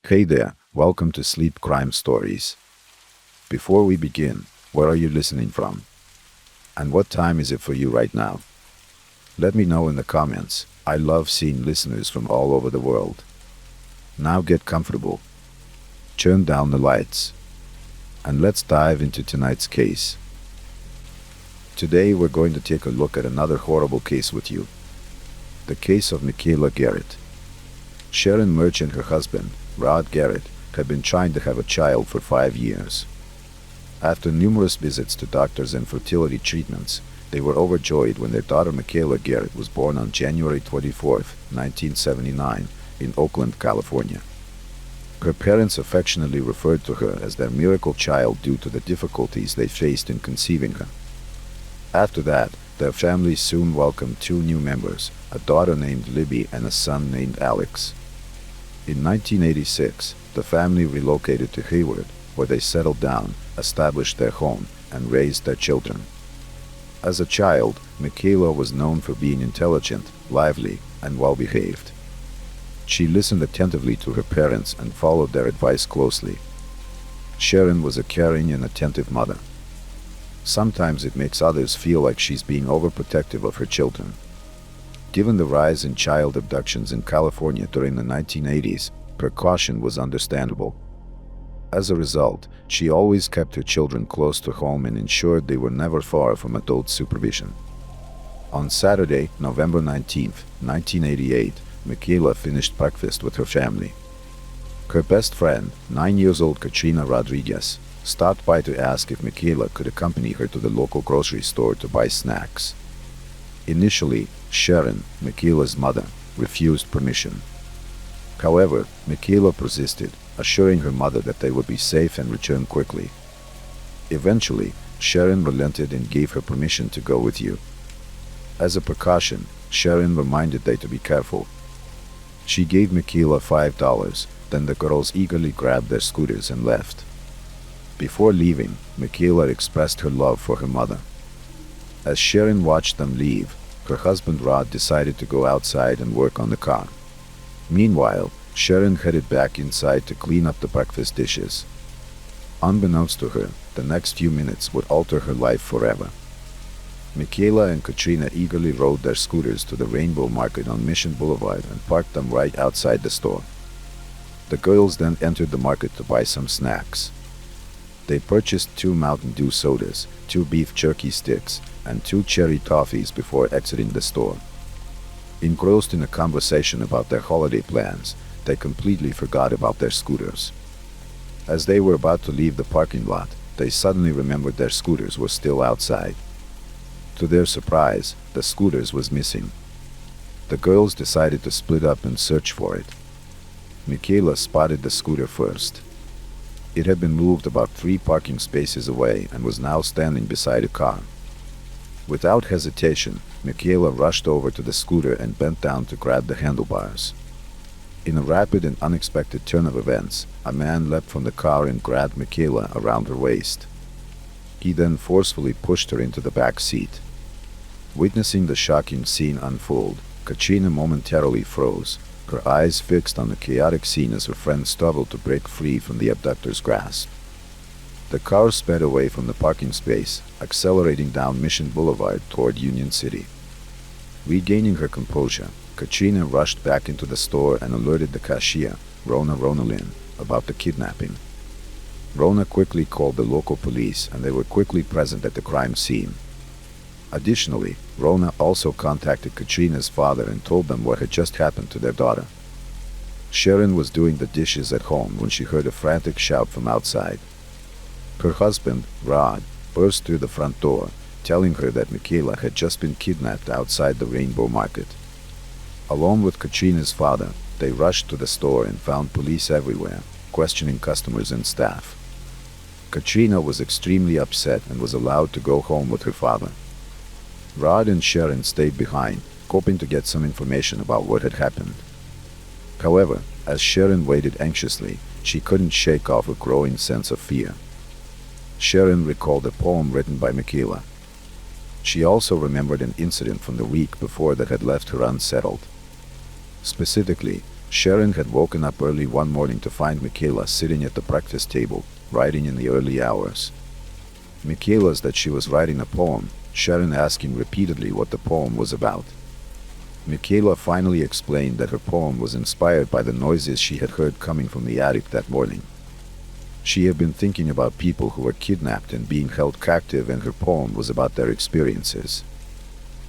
Hey there, welcome to Sleep Crime Stories. Before we begin, where are you listening from? And what time is it for you right now? Let me know in the comments. I love seeing listeners from all over the world. Now get comfortable, turn down the lights, and let's dive into tonight's case. Today we're going to take a look at another horrible case with you. The case of Michaela Garrett. Sharon Murch and her husband, Rod Garrett, had been trying to have a child for 5 years. After numerous visits to doctors and fertility treatments, they were overjoyed when their daughter Michaela Garrett was born on January 24, 1979, in Oakland, California. Her parents affectionately referred to her as their miracle child due to the difficulties they faced in conceiving her. After that, their family soon welcomed 2 new members, a daughter named Libby and a son named Alex. In 1986, the family relocated to Hayward, where they settled down, established their home, and raised their children. As a child, Michaela was known for being intelligent, lively, and well-behaved. She listened attentively to her parents and followed their advice closely. Sharon was a caring and attentive mother. Sometimes it makes others feel like she's being overprotective of her children. Given the rise in child abductions in California during the 1980s, precaution was understandable. As a result, she always kept her children close to home and ensured they were never far from adult supervision. On Saturday, November 19, 1988, Michaela finished breakfast with her family. Her best friend, 9-year-old Katrina Rodriguez, stopped by to ask if Michaela could accompany her to the local grocery store to buy snacks. Initially, Sharon, Michaela's mother, refused permission. However, Michaela persisted, assuring her mother that they would be safe and return quickly. Eventually, Sharon relented and gave her permission to go with you. As a precaution, Sharon reminded them to be careful. She gave Michaela $5, then the girls eagerly grabbed their scooters and left. Before leaving, Michaela expressed her love for her mother. As Sharon watched them leave, her husband Rod decided to go outside and work on the car. Meanwhile, Sharon headed back inside to clean up the breakfast dishes. Unbeknownst to her, the next few minutes would alter her life forever. Michaela and Katrina eagerly rode their scooters to the Rainbow Market on Mission Boulevard and parked them right outside the store. The girls then entered the market to buy some snacks. They purchased 2 Mountain Dew sodas, 2 beef jerky sticks, and 2 cherry toffees before exiting the store. Engrossed in a conversation about their holiday plans, they completely forgot about their scooters. As they were about to leave the parking lot, they suddenly remembered their scooters were still outside. To their surprise, the scooters was missing. The girls decided to split up and search for it. Michaela spotted the scooter first. It had been moved about 3 parking spaces away and was now standing beside a car. Without hesitation, Michaela rushed over to the scooter and bent down to grab the handlebars. In a rapid and unexpected turn of events, a man leapt from the car and grabbed Michaela around her waist. He then forcefully pushed her into the back seat. Witnessing the shocking scene unfold, Katrina momentarily froze, her eyes fixed on the chaotic scene as her friend struggled to break free from the abductor's grasp. The car sped away from the parking space, accelerating down Mission Boulevard toward Union City. Regaining her composure, Katrina rushed back into the store and alerted the cashier, Rona Ronalyn, about the kidnapping. Rona quickly called the local police and they were quickly present at the crime scene. Additionally, Rona also contacted Katrina's father and told them what had just happened to their daughter. Sharon was doing the dishes at home when she heard a frantic shout from outside. Her husband, Rod, burst through the front door, telling her that Michaela had just been kidnapped outside the Rainbow Market. Along with Katrina's father, they rushed to the store and found police everywhere, questioning customers and staff. Katrina was extremely upset and was allowed to go home with her father. Rod and Sharon stayed behind, hoping to get some information about what had happened. However, as Sharon waited anxiously, she couldn't shake off a growing sense of fear. Sharon recalled a poem written by Michaela. She also remembered an incident from the week before that had left her unsettled. Specifically, Sharon had woken up early one morning to find Michaela sitting at the breakfast table, writing in the early hours. Michaela's that she was writing a poem, Sharon asking repeatedly what the poem was about. Michaela finally explained that her poem was inspired by the noises she had heard coming from the attic that morning. She had been thinking about people who were kidnapped and being held captive, and her poem was about their experiences.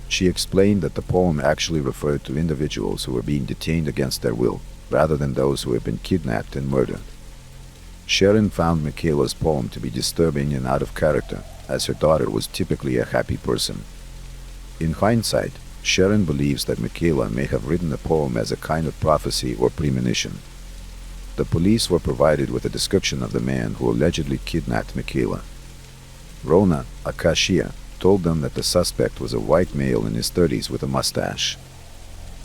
She explained that the poem actually referred to individuals who were being detained against their will, rather than those who had been kidnapped and murdered. Sharon found Michaela's poem to be disturbing and out of character, as her daughter was typically a happy person. In hindsight, Sharon believes that Michaela may have written the poem as a kind of prophecy or premonition. The police were provided with a description of the man who allegedly kidnapped Michaela. Rona, a cashier, told them that the suspect was a white male in his 30s with a mustache.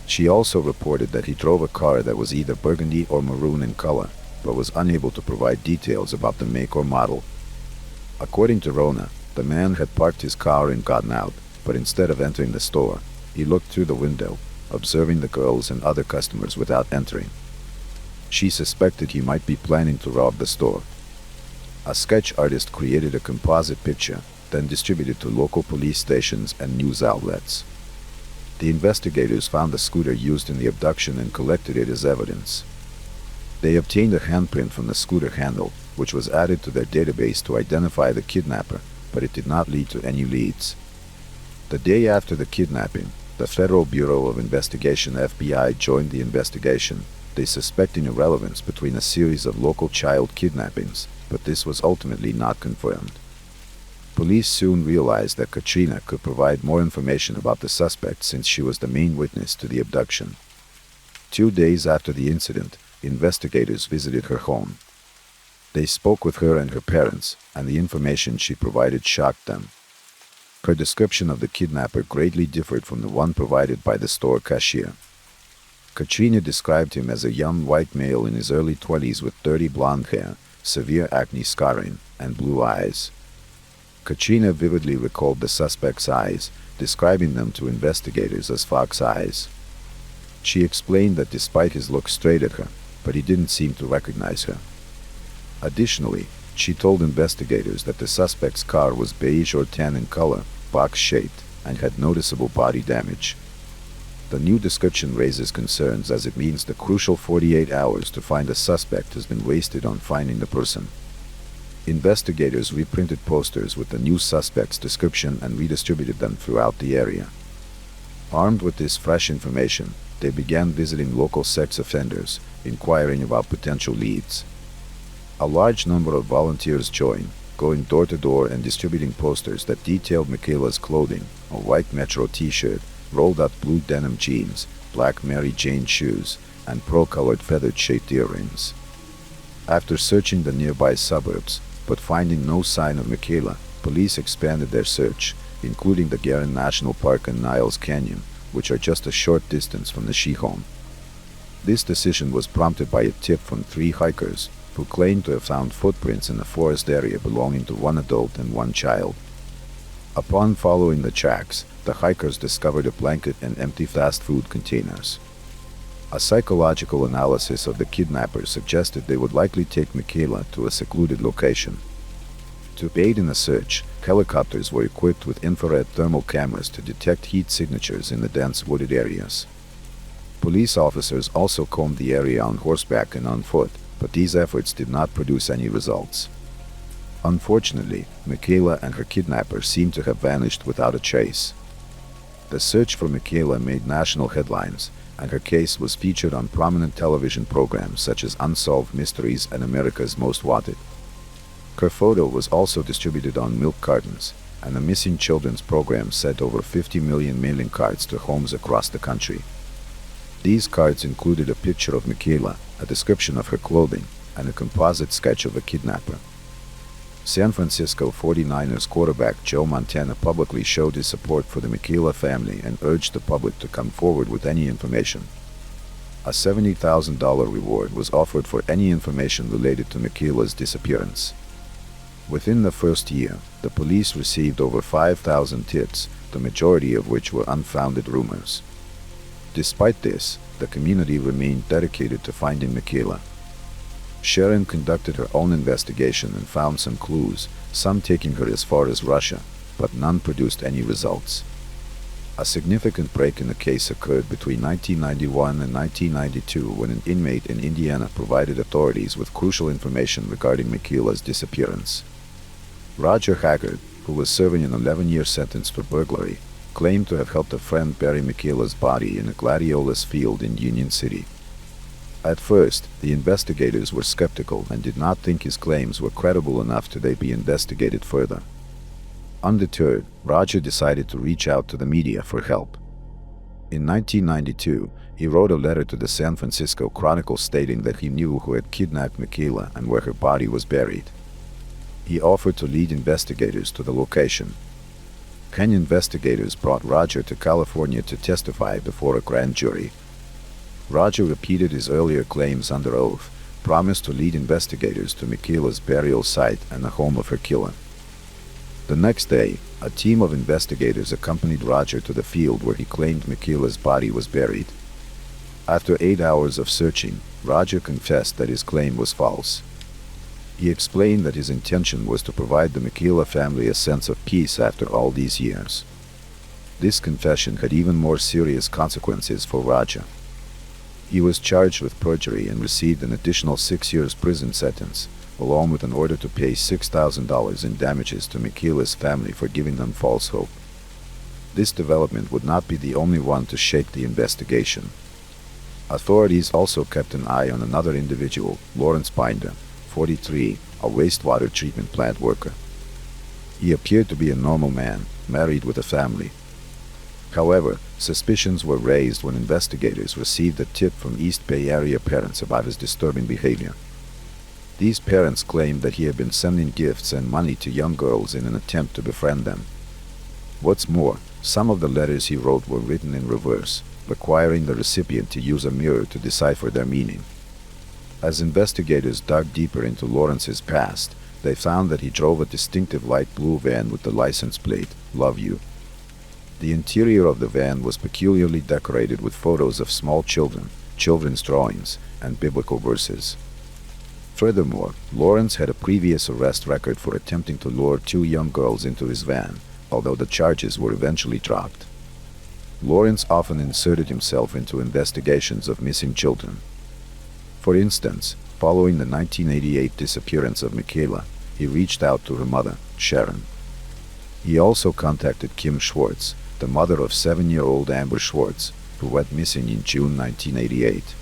She also reported that he drove a car that was either burgundy or maroon in color, but was unable to provide details about the make or model. According to Rona, the man had parked his car and gotten out, but instead of entering the store, he looked through the window, observing the girls and other customers without entering. She suspected he might be planning to rob the store. A sketch artist created a composite picture, then distributed to local police stations and news outlets. The investigators found the scooter used in the abduction and collected it as evidence. They obtained a handprint from the scooter handle, which was added to their database to identify the kidnapper, but it did not lead to any leads. The day after the kidnapping, the Federal Bureau of Investigation (FBI) joined the investigation. They suspecting irrelevance between a series of local child kidnappings, but this was ultimately not confirmed. Police soon realized that Katrina could provide more information about the suspect since she was the main witness to the abduction. 2 days after the incident, investigators visited her home. They spoke with her and her parents, and the information she provided shocked them. Her description of the kidnapper greatly differed from the one provided by the store cashier. Katrina described him as a young white male in his early 20s with dirty blonde hair, severe acne scarring, and blue eyes. Katrina vividly recalled the suspect's eyes, describing them to investigators as fox eyes. She explained that despite his look straight at her, but he didn't seem to recognize her. Additionally, she told investigators that the suspect's car was beige or tan in color, box-shaped, and had noticeable body damage. The new description raises concerns as it means the crucial 48 hours to find a suspect has been wasted on finding the person. Investigators reprinted posters with the new suspect's description and redistributed them throughout the area. Armed with this fresh information, they began visiting local sex offenders, inquiring about potential leads. A large number of volunteers joined, going door to door and distributing posters that detailed Michaela's clothing: a white Metro t-shirt, rolled-up blue denim jeans, black Mary Jane shoes, and pearl-colored feathered-shaped earrings. After searching the nearby suburbs, but finding no sign of Michaela, police expanded their search, including the Garin National Park and Niles Canyon, which are just a short distance from the she-home. This decision was prompted by a tip from 3 hikers, who claimed to have found footprints in the forest area belonging to 1 adult and 1 child. Upon following the tracks, the hikers discovered a blanket and empty fast food containers. A psychological analysis of the kidnappers suggested they would likely take Michaela to a secluded location. To aid in the search, helicopters were equipped with infrared thermal cameras to detect heat signatures in the dense wooded areas. Police officers also combed the area on horseback and on foot, but these efforts did not produce any results. Unfortunately, Michaela and her kidnapper seemed to have vanished without a trace. The search for Michaela made national headlines, and her case was featured on prominent television programs such as Unsolved Mysteries and America's Most Wanted. Her photo was also distributed on milk cartons, and the Missing Children's program sent over 50 million mailing cards to homes across the country. These cards included a picture of Michaela, a description of her clothing, and a composite sketch of a kidnapper. San Francisco 49ers quarterback Joe Montana publicly showed his support for the Michaela family and urged the public to come forward with any information. A $70,000 reward was offered for any information related to Michaela's disappearance. Within the first year, the police received over 5,000 tips, the majority of which were unfounded rumors. Despite this, the community remained dedicated to finding Michaela. Sharon conducted her own investigation and found some clues, some taking her as far as Russia, but none produced any results. A significant break in the case occurred between 1991 and 1992 when an inmate in Indiana provided authorities with crucial information regarding Michaela's disappearance. Roger Haggard, who was serving an 11-year sentence for burglary, claimed to have helped a friend bury Michaela's body in a gladiolus field in Union City. At first, the investigators were skeptical and did not think his claims were credible enough to be investigated further. Undeterred, Roger decided to reach out to the media for help. In 1992, he wrote a letter to the San Francisco Chronicle stating that he knew who had kidnapped Michaela and where her body was buried. He offered to lead investigators to the location. 10 investigators brought Roger to California to testify before a grand jury. Roger repeated his earlier claims under oath, promised to lead investigators to Michaela's burial site and the home of her killer. The next day, a team of investigators accompanied Roger to the field where he claimed Michaela's body was buried. After 8 hours of searching, Roger confessed that his claim was false. He explained that his intention was to provide the Michaela family a sense of peace after all these years. This confession had even more serious consequences for Roger. He was charged with perjury and received an additional 6 years prison sentence, along with an order to pay $6,000 in damages to Michaela's family for giving them false hope. This development would not be the only one to shake the investigation. Authorities also kept an eye on another individual, Lawrence Binder, 43, a wastewater treatment plant worker. He appeared to be a normal man, married with a family. However, suspicions were raised when investigators received a tip from East Bay Area parents about his disturbing behavior. These parents claimed that he had been sending gifts and money to young girls in an attempt to befriend them. What's more, some of the letters he wrote were written in reverse, requiring the recipient to use a mirror to decipher their meaning. As investigators dug deeper into Lawrence's past, they found that he drove a distinctive light blue van with the license plate, "Love You." The interior of the van was peculiarly decorated with photos of small children, children's drawings, and biblical verses. Furthermore, Lawrence had a previous arrest record for attempting to lure 2 young girls into his van, although the charges were eventually dropped. Lawrence often inserted himself into investigations of missing children. For instance, following the 1988 disappearance of Michaela, he reached out to her mother, Sharon. He also contacted Kim Schwartz, the mother of 7-year-old Amber Schwartz, who went missing in June 1988.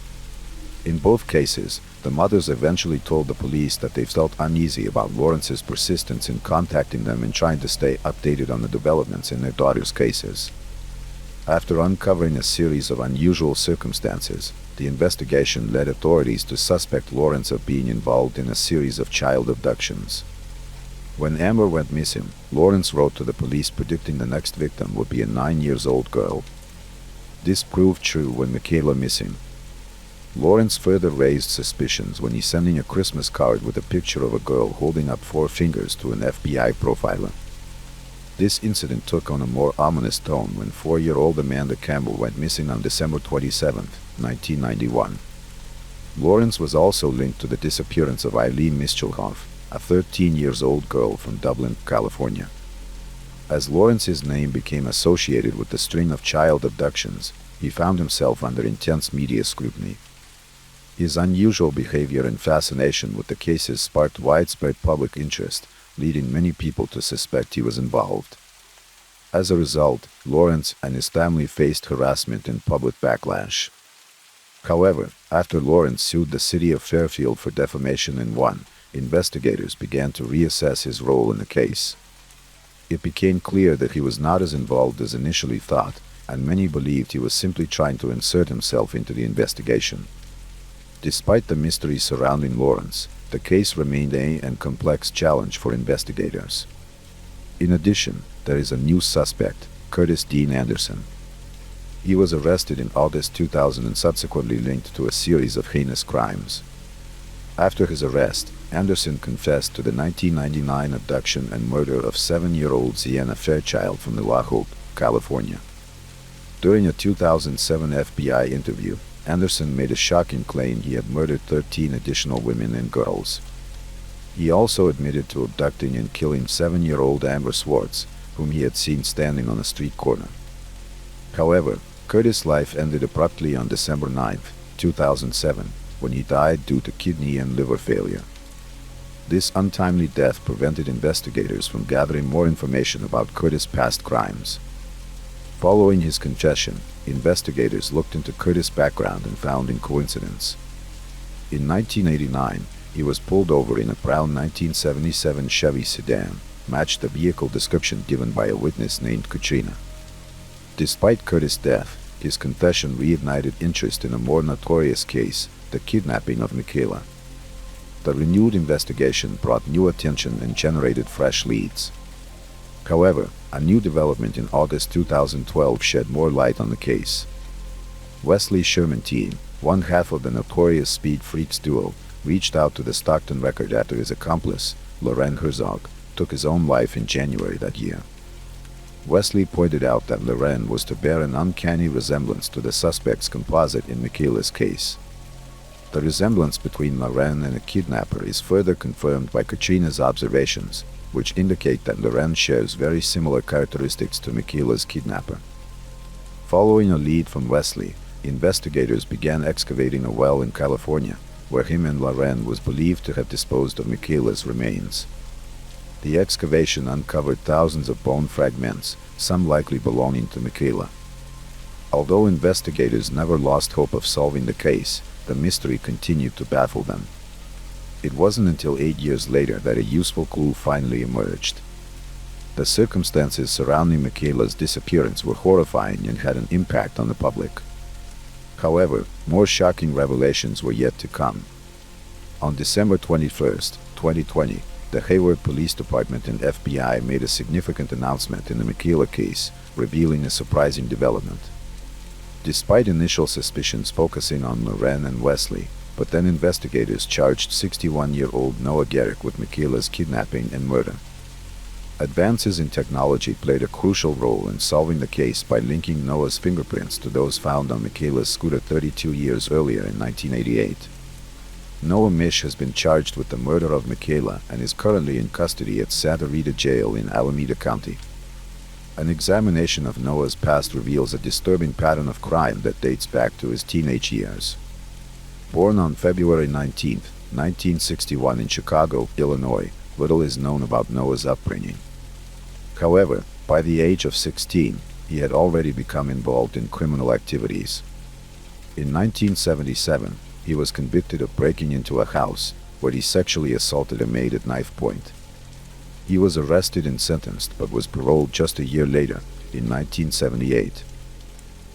In both cases, the mothers eventually told the police that they felt uneasy about Lawrence's persistence in contacting them and trying to stay updated on the developments in their daughters' cases. After uncovering a series of unusual circumstances, the investigation led authorities to suspect Lawrence of being involved in a series of child abductions. When Amber went missing, Lawrence wrote to the police predicting the next victim would be a 9-year-old girl. This proved true when Michaela missing. Lawrence further raised suspicions when he sending a Christmas card with a picture of a girl holding up 4 fingers to an FBI profiler. This incident took on a more ominous tone when 4-year-old Amanda Campbell went missing on December 27, 1991. Lawrence was also linked to the disappearance of Eileen Mischelhoff, a 13-year-old girl from Dublin, California. As Lawrence's name became associated with the string of child abductions, he found himself under intense media scrutiny. His unusual behavior and fascination with the cases sparked widespread public interest, leading many people to suspect he was involved. As a result, Lawrence and his family faced harassment and public backlash. However, after Lawrence sued the city of Fairfield for defamation and won, investigators began to reassess his role in the case. It became clear that he was not as involved as initially thought, and many believed he was simply trying to insert himself into the investigation. Despite the mystery surrounding Lawrence, the case remained a complex challenge for investigators. In addition, there is a new suspect, Curtis Dean Anderson. He was arrested in August 2000 and subsequently linked to a series of heinous crimes. After his arrest, Anderson confessed to the 1999 abduction and murder of 7-year-old Sienna Fairchild from Oahu, California. During a 2007 FBI interview, Anderson made a shocking claim he had murdered 13 additional women and girls. He also admitted to abducting and killing 7-year-old Amber Swartz, whom he had seen standing on a street corner. However, Curtis' life ended abruptly on December 9, 2007, when he died due to kidney and liver failure. This untimely death prevented investigators from gathering more information about Curtis' past crimes. Following his confession, investigators looked into Curtis' background and found a coincidence. In 1989, he was pulled over in a brown 1977 Chevy sedan, matched the vehicle description given by a witness named Katrina. Despite Curtis' death, his confession reignited interest in a more notorious case, the kidnapping of Michaela. The renewed investigation brought new attention and generated fresh leads. However, a new development in August 2012 shed more light on the case. Wesley Sherman, one half of the notorious Speed Freaks duo, reached out to the Stockton Record after his accomplice, Loren Herzog, took his own life in January that year. Wesley pointed out that Loren was to bear an uncanny resemblance to the suspect's composite in Michaela's case. The resemblance between Loren and a kidnapper is further confirmed by Katrina's observations, which indicate that Loren shares very similar characteristics to Michaela's kidnapper. Following a lead from Wesley, investigators began excavating a well in California, where him and Loren was believed to have disposed of Michaela's remains. The excavation uncovered thousands of bone fragments, some likely belonging to Michaela. Although investigators never lost hope of solving the case, the mystery continued to baffle them. It wasn't until 8 years later that a useful clue finally emerged. The circumstances surrounding Michaela's disappearance were horrifying and had an impact on the public. However, more shocking revelations were yet to come. On December 21, 2020, the Hayward Police Department and FBI made a significant announcement in the Michaela case, revealing a surprising development. Despite initial suspicions focusing on Loren and Wesley, but then investigators charged 61-year-old Noah Garrick with Michaela's kidnapping and murder. Advances in technology played a crucial role in solving the case by linking Noah's fingerprints to those found on Michaela's scooter 32 years earlier in 1988. Noah Mish has been charged with the murder of Michaela and is currently in custody at Santa Rita Jail in Alameda County. An examination of Noah's past reveals a disturbing pattern of crime that dates back to his teenage years. Born on February 19, 1961 in Chicago, Illinois, little is known about Noah's upbringing. However, by the age of 16, he had already become involved in criminal activities. In 1977, he was convicted of breaking into a house where he sexually assaulted a maid at knife point. He was arrested and sentenced but was paroled just a year later, in 1978.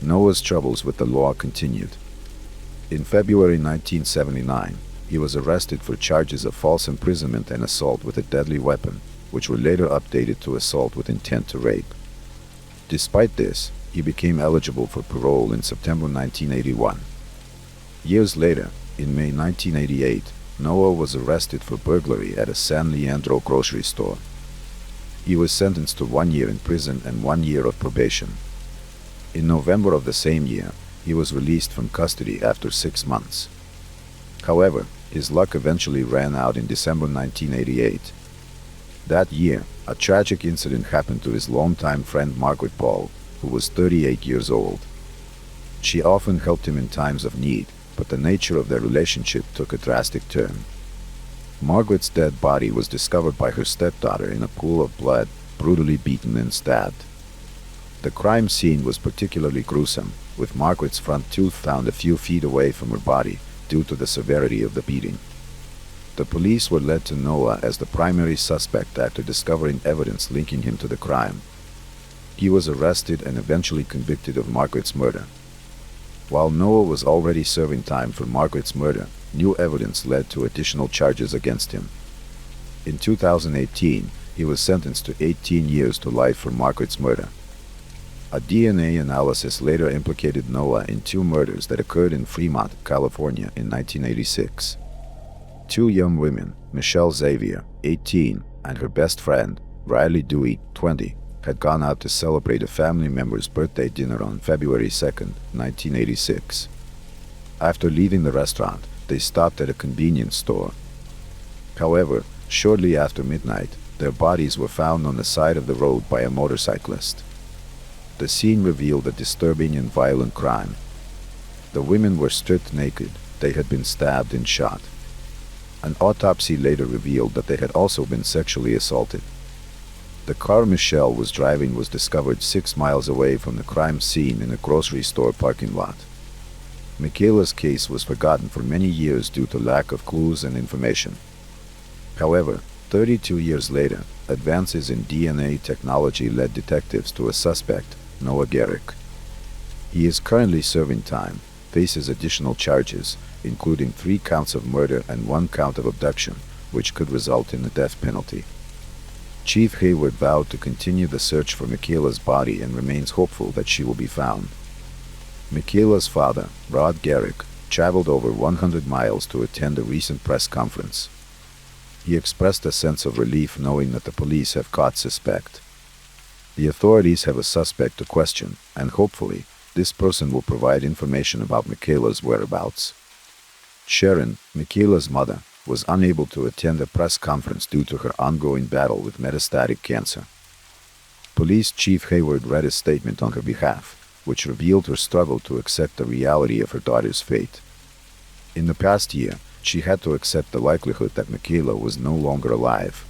Noah's troubles with the law continued. In February 1979, he was arrested for charges of false imprisonment and assault with a deadly weapon, which were later updated to assault with intent to rape. Despite this, he became eligible for parole in September 1981. Years later, in May 1988, Noah was arrested for burglary at a San Leandro grocery store. He was sentenced to 1 year in prison and 1 year of probation. In November of the same year, he was released from custody after 6 months. However, his luck eventually ran out in December 1988. That year, a tragic incident happened to his longtime friend Margaret Paul, who was 38 years old. She often helped him in times of need, but the nature of their relationship took a drastic turn. Margaret's dead body was discovered by her stepdaughter in a pool of blood, brutally beaten and stabbed. The crime scene was particularly gruesome, with Margaret's front tooth found a few feet away from her body due to the severity of the beating. The police were led to Noah as the primary suspect after discovering evidence linking him to the crime. He was arrested and eventually convicted of Margaret's murder. While Noah was already serving time for Margaret's murder, new evidence led to additional charges against him. In 2018, he was sentenced to 18 years to life for Margaret's murder. A DNA analysis later implicated Noah in 2 murders that occurred in Fremont, California in 1986. 2 young women, Michelle Xavier, 18, and her best friend, Riley Dewey, 20, had gone out to celebrate a family member's birthday dinner on February 2nd, 1986. After leaving the restaurant, they stopped at a convenience store. However, shortly after midnight, their bodies were found on the side of the road by a motorcyclist. The scene revealed a disturbing and violent crime. The women were stripped naked. They had been stabbed and shot. An autopsy later revealed that they had also been sexually assaulted. The car Michelle was driving was discovered 6 miles away from the crime scene in a grocery store parking lot. Michaela's case was forgotten for many years due to lack of clues and information. However, 32 years later, advances in DNA technology led detectives to a suspect, Noah Garrick. He is currently serving time, faces additional charges, including 3 counts of murder and 1 count of abduction, which could result in the death penalty. Chief Hayward vowed to continue the search for Michaela's body and remains hopeful that she will be found. Michaela's father, Rod Garrick, traveled over 100 miles to attend a recent press conference. He expressed a sense of relief knowing that the police have caught suspect. The authorities have a suspect to question, and hopefully, this person will provide information about Michaela's whereabouts. Sharon, Michaela's mother, was unable to attend a press conference due to her ongoing battle with metastatic cancer. Police Chief Hayward read a statement on her behalf, which revealed her struggle to accept the reality of her daughter's fate. In the past year, she had to accept the likelihood that Michaela was no longer alive.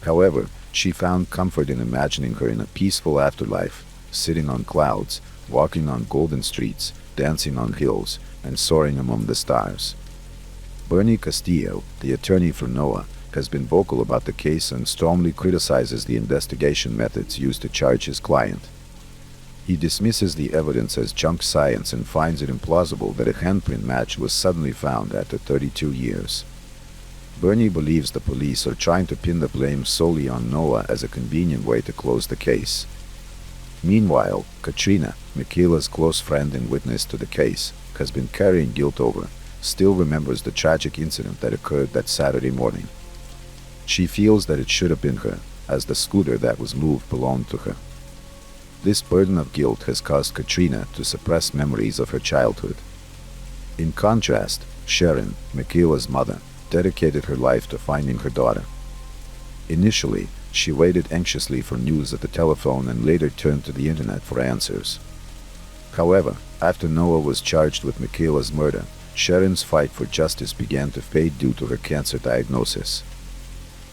However, she found comfort in imagining her in a peaceful afterlife, sitting on clouds, walking on golden streets, dancing on hills, and soaring among the stars. Bernie Castillo, the attorney for Noah, has been vocal about the case and strongly criticizes the investigation methods used to charge his client. He dismisses the evidence as junk science and finds it implausible that a handprint match was suddenly found after 32 years. Bernie believes the police are trying to pin the blame solely on Noah as a convenient way to close the case. Meanwhile, Katrina, Michaela's close friend and witness to the case, has been carrying guilt over, still remembers the tragic incident that occurred that Saturday morning. She feels that it should have been her, as the scooter that was moved belonged to her. This burden of guilt has caused Katrina to suppress memories of her childhood. In contrast, Sharon, Michaela's mother, dedicated her life to finding her daughter. Initially, she waited anxiously for news at the telephone and later turned to the internet for answers. However, after Noah was charged with Michaela's murder, Sharon's fight for justice began to fade due to her cancer diagnosis.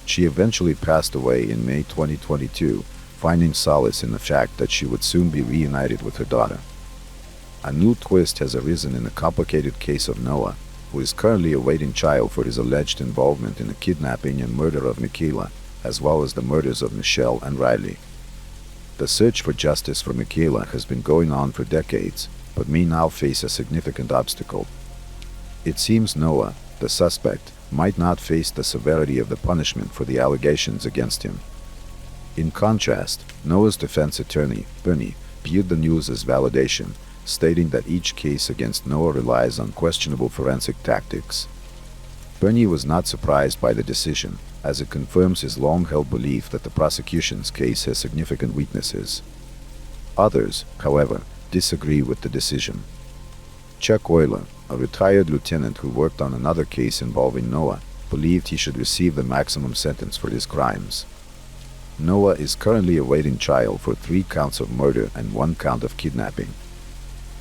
She eventually passed away in May 2022, finding solace in the fact that she would soon be reunited with her daughter. A new twist has arisen in the complicated case of Noah, who is currently awaiting trial for his alleged involvement in the kidnapping and murder of Michaela, as well as the murders of Michelle and Riley. The search for justice for Michaela has been going on for decades, but may now face a significant obstacle. It seems Noah, the suspect, might not face the severity of the punishment for the allegations against him. In contrast, Noah's defense attorney, Bernie, viewed the news as validation, stating that each case against Noah relies on questionable forensic tactics. Bernie was not surprised by the decision, as it confirms his long-held belief that the prosecution's case has significant weaknesses. Others, however, disagree with the decision. Chuck Euler, a retired lieutenant who worked on another case involving Noah, believed he should receive the maximum sentence for his crimes. Noah is currently awaiting trial for 3 counts of murder and 1 count of kidnapping.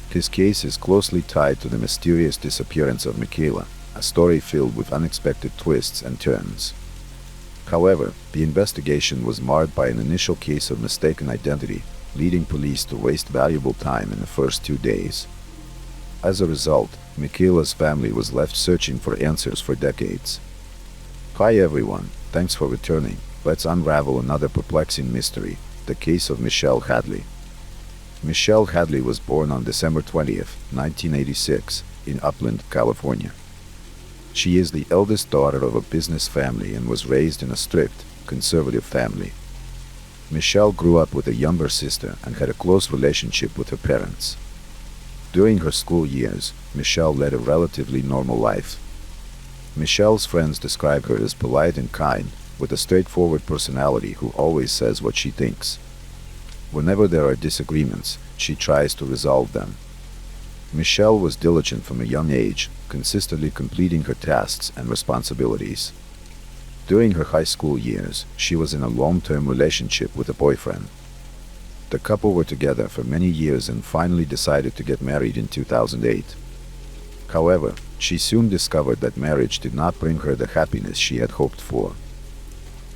His case is closely tied to the mysterious disappearance of Michaela, a story filled with unexpected twists and turns. However, the investigation was marred by an initial case of mistaken identity, leading police to waste valuable time in the first 2 days. As a result, Michaela's family was left searching for answers for decades. Hi everyone, thanks for returning. Let's unravel another perplexing mystery, the case of Michelle Hadley. Michelle Hadley was born on December 20th, 1986, in Upland, California. She is the eldest daughter of a business family and was raised in a strict, conservative family. Michelle grew up with a younger sister and had a close relationship with her parents. During her school years, Michelle led a relatively normal life. Michelle's friends describe her as polite and kind, with a straightforward personality who always says what she thinks. Whenever there are disagreements, she tries to resolve them. Michelle was diligent from a young age, consistently completing her tasks and responsibilities. During her high school years, she was in a long-term relationship with a boyfriend. The couple were together for many years and finally decided to get married in 2008. However, she soon discovered that marriage did not bring her the happiness she had hoped for.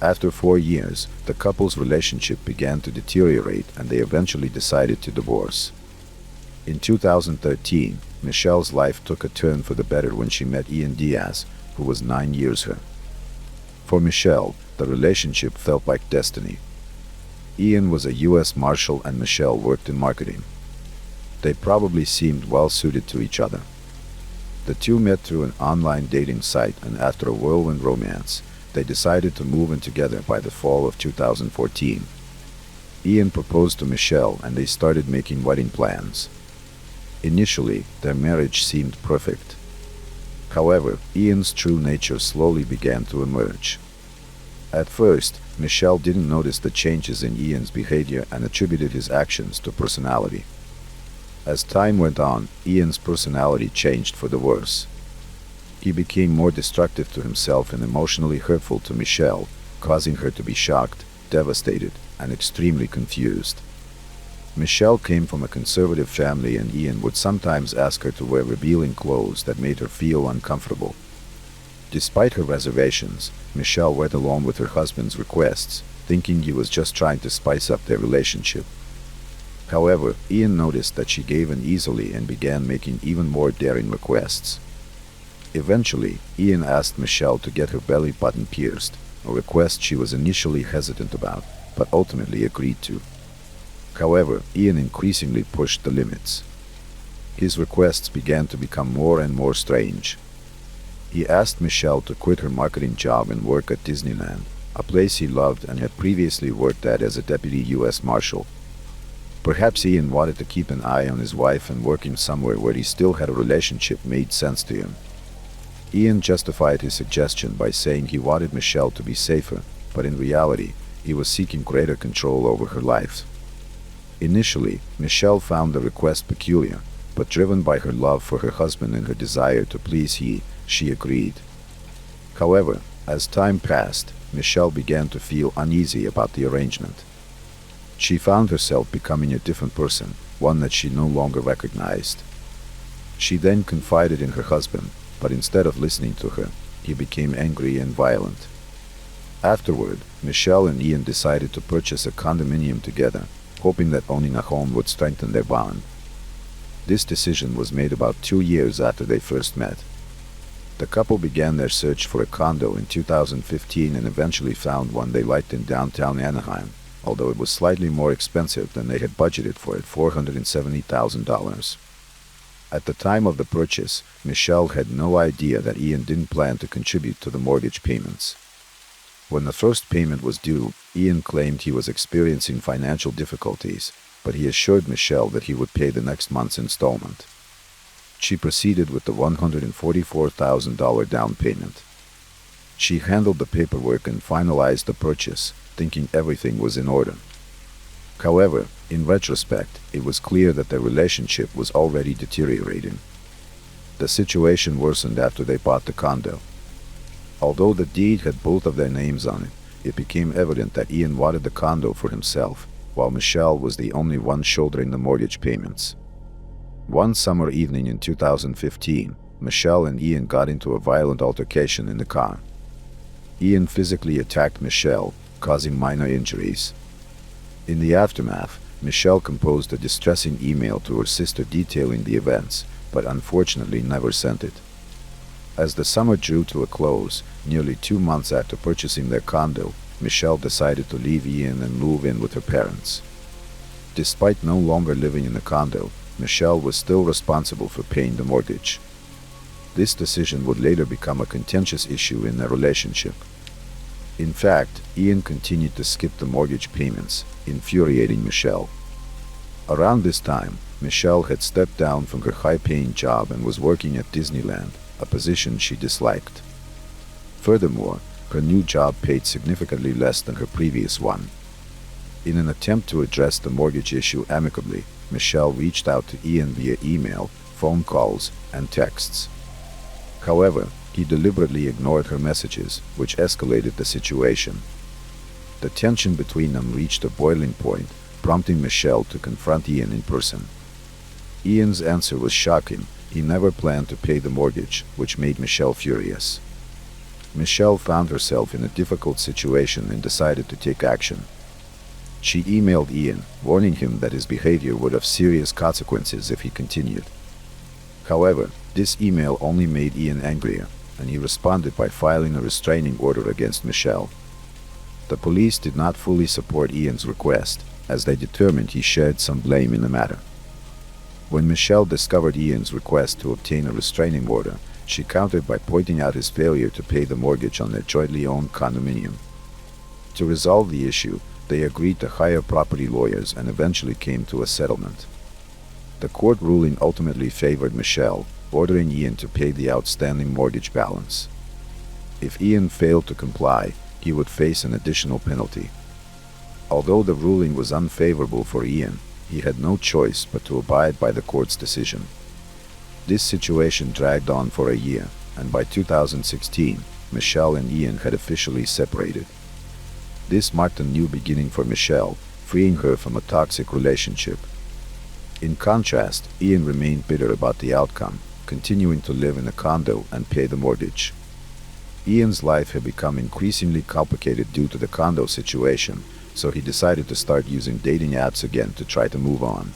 After 4 years, the couple's relationship began to deteriorate and they eventually decided to divorce. In 2013, Michelle's life took a turn for the better when she met Ian Diaz, who was 9 years her. For Michelle, the relationship felt like destiny. Ian was a U.S. Marshal and Michelle worked in marketing. They probably seemed well suited to each other. The two met through an online dating site and after a whirlwind romance, they decided to move in together by the fall of 2014. Ian proposed to Michelle and they started making wedding plans. Initially, their marriage seemed perfect. However, Ian's true nature slowly began to emerge. At first, Michelle didn't notice the changes in Ian's behavior and attributed his actions to personality. As time went on, Ian's personality changed for the worse. He became more destructive to himself and emotionally hurtful to Michelle, causing her to be shocked, devastated, and extremely confused. Michelle came from a conservative family and Ian would sometimes ask her to wear revealing clothes that made her feel uncomfortable. Despite her reservations, Michelle went along with her husband's requests, thinking he was just trying to spice up their relationship. However, Ian noticed that she gave in easily and began making even more daring requests. Eventually, Ian asked Michelle to get her belly button pierced, a request she was initially hesitant about, but ultimately agreed to. However, Ian increasingly pushed the limits. His requests began to become more and more strange. He asked Michelle to quit her marketing job and work at Disneyland, a place he loved and had previously worked at as a deputy U.S. Marshal. Perhaps Ian wanted to keep an eye on his wife and working somewhere where he still had a relationship made sense to him. Ian justified his suggestion by saying he wanted Michelle to be safer, but in reality, he was seeking greater control over her life. Initially, Michelle found the request peculiar, but driven by her love for her husband and her desire to please she agreed. However, as time passed, Michelle began to feel uneasy about the arrangement. She found herself becoming a different person, one that she no longer recognized. She then confided in her husband, but instead of listening to her, he became angry and violent. Afterward, Michelle and Ian decided to purchase a condominium together, hoping that owning a home would strengthen their bond. This decision was made about 2 years after they first met. The couple began their search for a condo in 2015 and eventually found one they liked in downtown Anaheim, although it was slightly more expensive than they had budgeted for at $470,000. At the time of the purchase, Michelle had no idea that Ian didn't plan to contribute to the mortgage payments. When the first payment was due, Ian claimed he was experiencing financial difficulties, but he assured Michelle that he would pay the next month's installment. She proceeded with the $144,000 down payment. She handled the paperwork and finalized the purchase, thinking everything was in order. However, in retrospect, it was clear that their relationship was already deteriorating. The situation worsened after they bought the condo. Although the deed had both of their names on it, it became evident that Ian wanted the condo for himself, while Michelle was the only one shouldering the mortgage payments. One summer evening in 2015, Michelle and Ian got into a violent altercation in the car. Ian physically attacked Michelle, causing minor injuries. In the aftermath, Michelle composed a distressing email to her sister detailing the events, but unfortunately never sent it. As the summer drew to a close, nearly 2 months after purchasing their condo, Michelle decided to leave Ian and move in with her parents. Despite no longer living in the condo, Michelle was still responsible for paying the mortgage. This decision would later become a contentious issue in their relationship. In fact, Ian continued to skip the mortgage payments, infuriating Michelle. Around this time, Michelle had stepped down from her high-paying job and was working at Disneyland, a position she disliked. Furthermore, her new job paid significantly less than her previous one. In an attempt to address the mortgage issue amicably, Michelle reached out to Ian via email, phone calls, and texts. However, he deliberately ignored her messages, which escalated the situation. The tension between them reached a boiling point, prompting Michelle to confront Ian in person. Ian's answer was shocking. He never planned to pay the mortgage, which made Michelle furious. Michelle found herself in a difficult situation and decided to take action. She emailed Ian, warning him that his behavior would have serious consequences if he continued. However, this email only made Ian angrier, and he responded by filing a restraining order against Michelle. The police did not fully support Ian's request, as they determined he shared some blame in the matter. When Michelle discovered Ian's request to obtain a restraining order, she countered by pointing out his failure to pay the mortgage on their jointly owned condominium. To resolve the issue, they agreed to hire property lawyers and eventually came to a settlement. The court ruling ultimately favored Michelle, ordering Ian to pay the outstanding mortgage balance. If Ian failed to comply, he would face an additional penalty. Although the ruling was unfavorable for Ian, he had no choice but to abide by the court's decision. This situation dragged on for a year, and by 2016, Michelle and Ian had officially separated. This marked a new beginning for Michelle, freeing her from a toxic relationship. In contrast, Ian remained bitter about the outcome, continuing to live in a condo and pay the mortgage. Ian's life had become increasingly complicated due to the condo situation, so he decided to start using dating apps again to try to move on.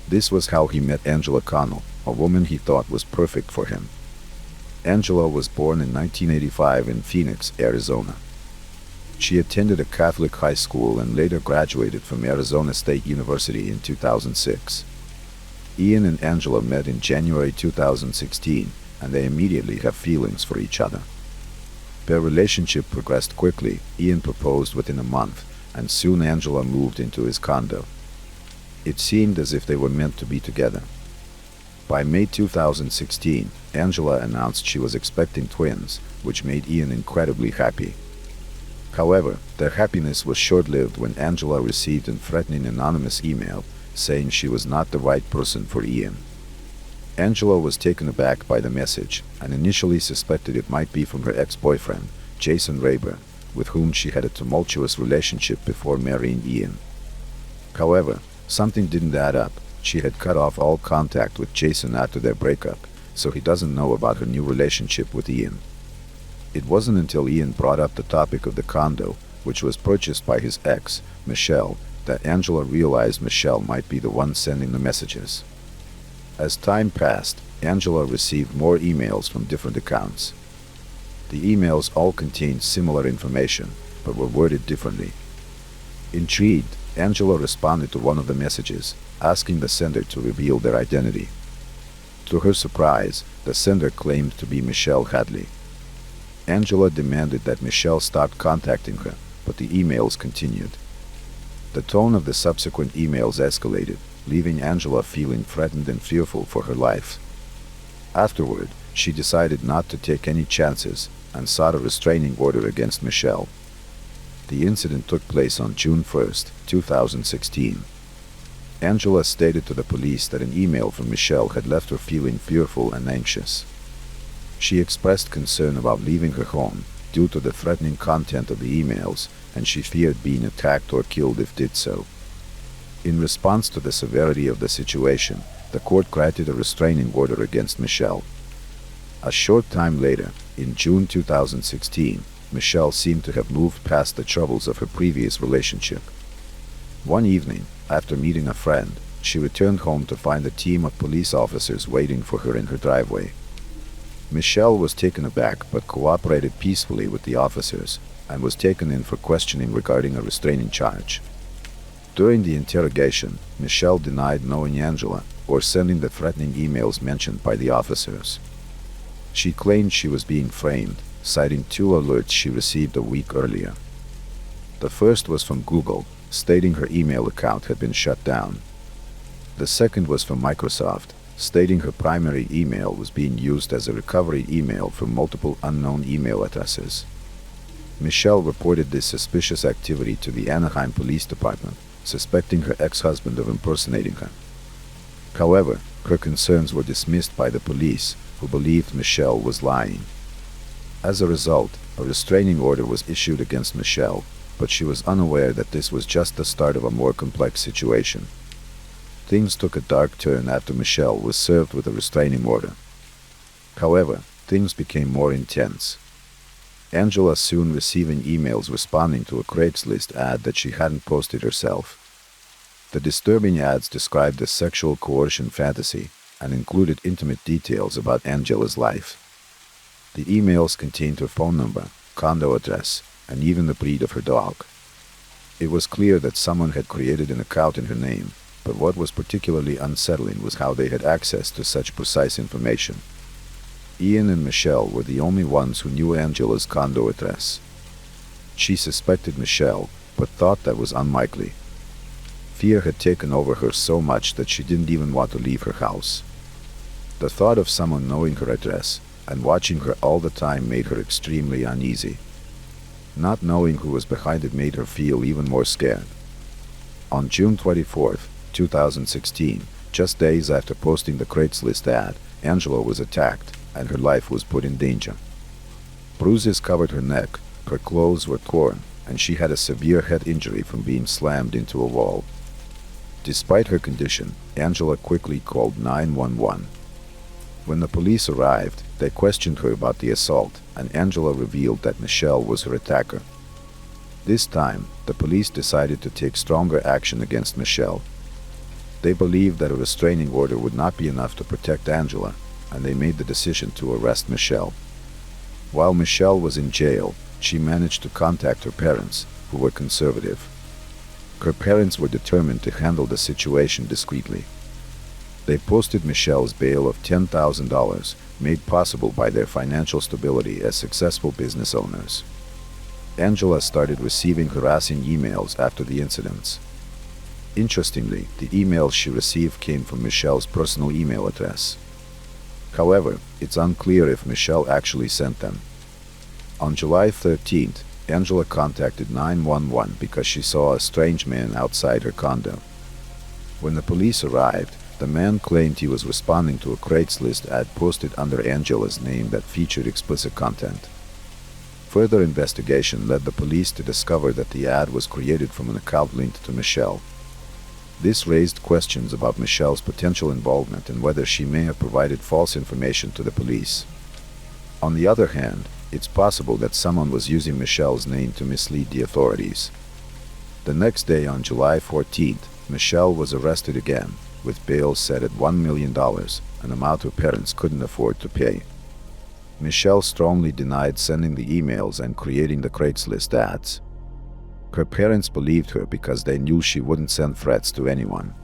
This was how he met Angela Connell, a woman he thought was perfect for him. Angela was born in 1985 in Phoenix, Arizona. She attended a Catholic high school and later graduated from Arizona State University in 2006. Ian and Angela met in January 2016, and they immediately have feelings for each other. Their relationship progressed quickly. Ian proposed within a month, and soon Angela moved into his condo. It seemed as if they were meant to be together. By May 2016, Angela announced she was expecting twins, which made Ian incredibly happy. However, their happiness was short-lived when Angela received a threatening anonymous email saying she was not the right person for Ian. Angela was taken aback by the message and initially suspected it might be from her ex-boyfriend, Jason Rayburn, with whom she had a tumultuous relationship before marrying Ian. However, something didn't add up. She had cut off all contact with Jason after their breakup, so he doesn't know about her new relationship with Ian. It wasn't until Ian brought up the topic of the condo, which was purchased by his ex, Michelle, that Angela realized Michelle might be the one sending the messages. As time passed, Angela received more emails from different accounts. The emails all contained similar information, but were worded differently. Intrigued, Angela responded to one of the messages, asking the sender to reveal their identity. To her surprise, the sender claimed to be Michelle Hadley. Angela demanded that Michelle stop contacting her, but the emails continued. The tone of the subsequent emails escalated, leaving Angela feeling threatened and fearful for her life. Afterward, she decided not to take any chances and sought a restraining order against Michelle. The incident took place on June 1, 2016. Angela stated to the police that an email from Michelle had left her feeling fearful and anxious. She expressed concern about leaving her home due to the threatening content of the emails, and she feared being attacked or killed if did so. In response to the severity of the situation, the court granted a restraining order against Michelle. A short time later, in June 2016, Michelle seemed to have moved past the troubles of her previous relationship. One evening, after meeting a friend, she returned home to find a team of police officers waiting for her in her driveway. Michelle was taken aback but cooperated peacefully with the officers and was taken in for questioning regarding a restraining charge. During the interrogation, Michelle denied knowing Angela or sending the threatening emails mentioned by the officers. She claimed she was being framed, citing 2 alerts she received a week earlier. The first was from Google, stating her email account had been shut down. The second was from Microsoft, stating her primary email was being used as a recovery email from multiple unknown email addresses. Michelle reported this suspicious activity to the Anaheim Police Department, suspecting her ex-husband of impersonating her. However, her concerns were dismissed by the police, who believed Michelle was lying. As a result, a restraining order was issued against Michelle, but she was unaware that this was just the start of a more complex situation. Things took a dark turn after Michelle was served with a restraining order. However, things became more intense. Angela soon receiving emails responding to a Craigslist ad that she hadn't posted herself. The disturbing ads described a sexual coercion fantasy and included intimate details about Angela's life. The emails contained her phone number, condo address, and even the breed of her dog. It was clear that someone had created an account in her name, but what was particularly unsettling was how they had access to such precise information. Ian and Michelle were the only ones who knew Angela's condo address. She suspected Michelle, but thought that was unlikely. Fear had taken over her so much that she didn't even want to leave her house. The thought of someone knowing her address and watching her all the time made her extremely uneasy. Not knowing who was behind it made her feel even more scared. On June 24, 2016, just days after posting the Craigslist ad, Angela was attacked, and her life was put in danger. Bruises covered her neck, her clothes were torn, and she had a severe head injury from being slammed into a wall. Despite her condition, Angela quickly called 911. When the police arrived, they questioned her about the assault, and Angela revealed that Michelle was her attacker. This time, the police decided to take stronger action against Michelle. They believed that a restraining order would not be enough to protect Angela, and they made the decision to arrest Michelle. While Michelle was in jail, she managed to contact her parents, who were conservative. Her parents were determined to handle the situation discreetly. They posted Michelle's bail of $10,000, made possible by their financial stability as successful business owners. Angela started receiving harassing emails after the incidents. Interestingly, the emails she received came from Michelle's personal email address. However, it's unclear if Michelle actually sent them. On July 13th, Angela contacted 911 because she saw a strange man outside her condo. When the police arrived, the man claimed he was responding to a Craigslist ad posted under Angela's name that featured explicit content. Further investigation led the police to discover that the ad was created from an account linked to Michelle. This raised questions about Michelle's potential involvement and whether she may have provided false information to the police. On the other hand, it's possible that someone was using Michelle's name to mislead the authorities. The next day, on July 14th, Michelle was arrested again, with bail set at $1 million, an amount her parents couldn't afford to pay. Michelle strongly denied sending the emails and creating the Craigslist ads. Her parents believed her because they knew she wouldn't send threats to anyone.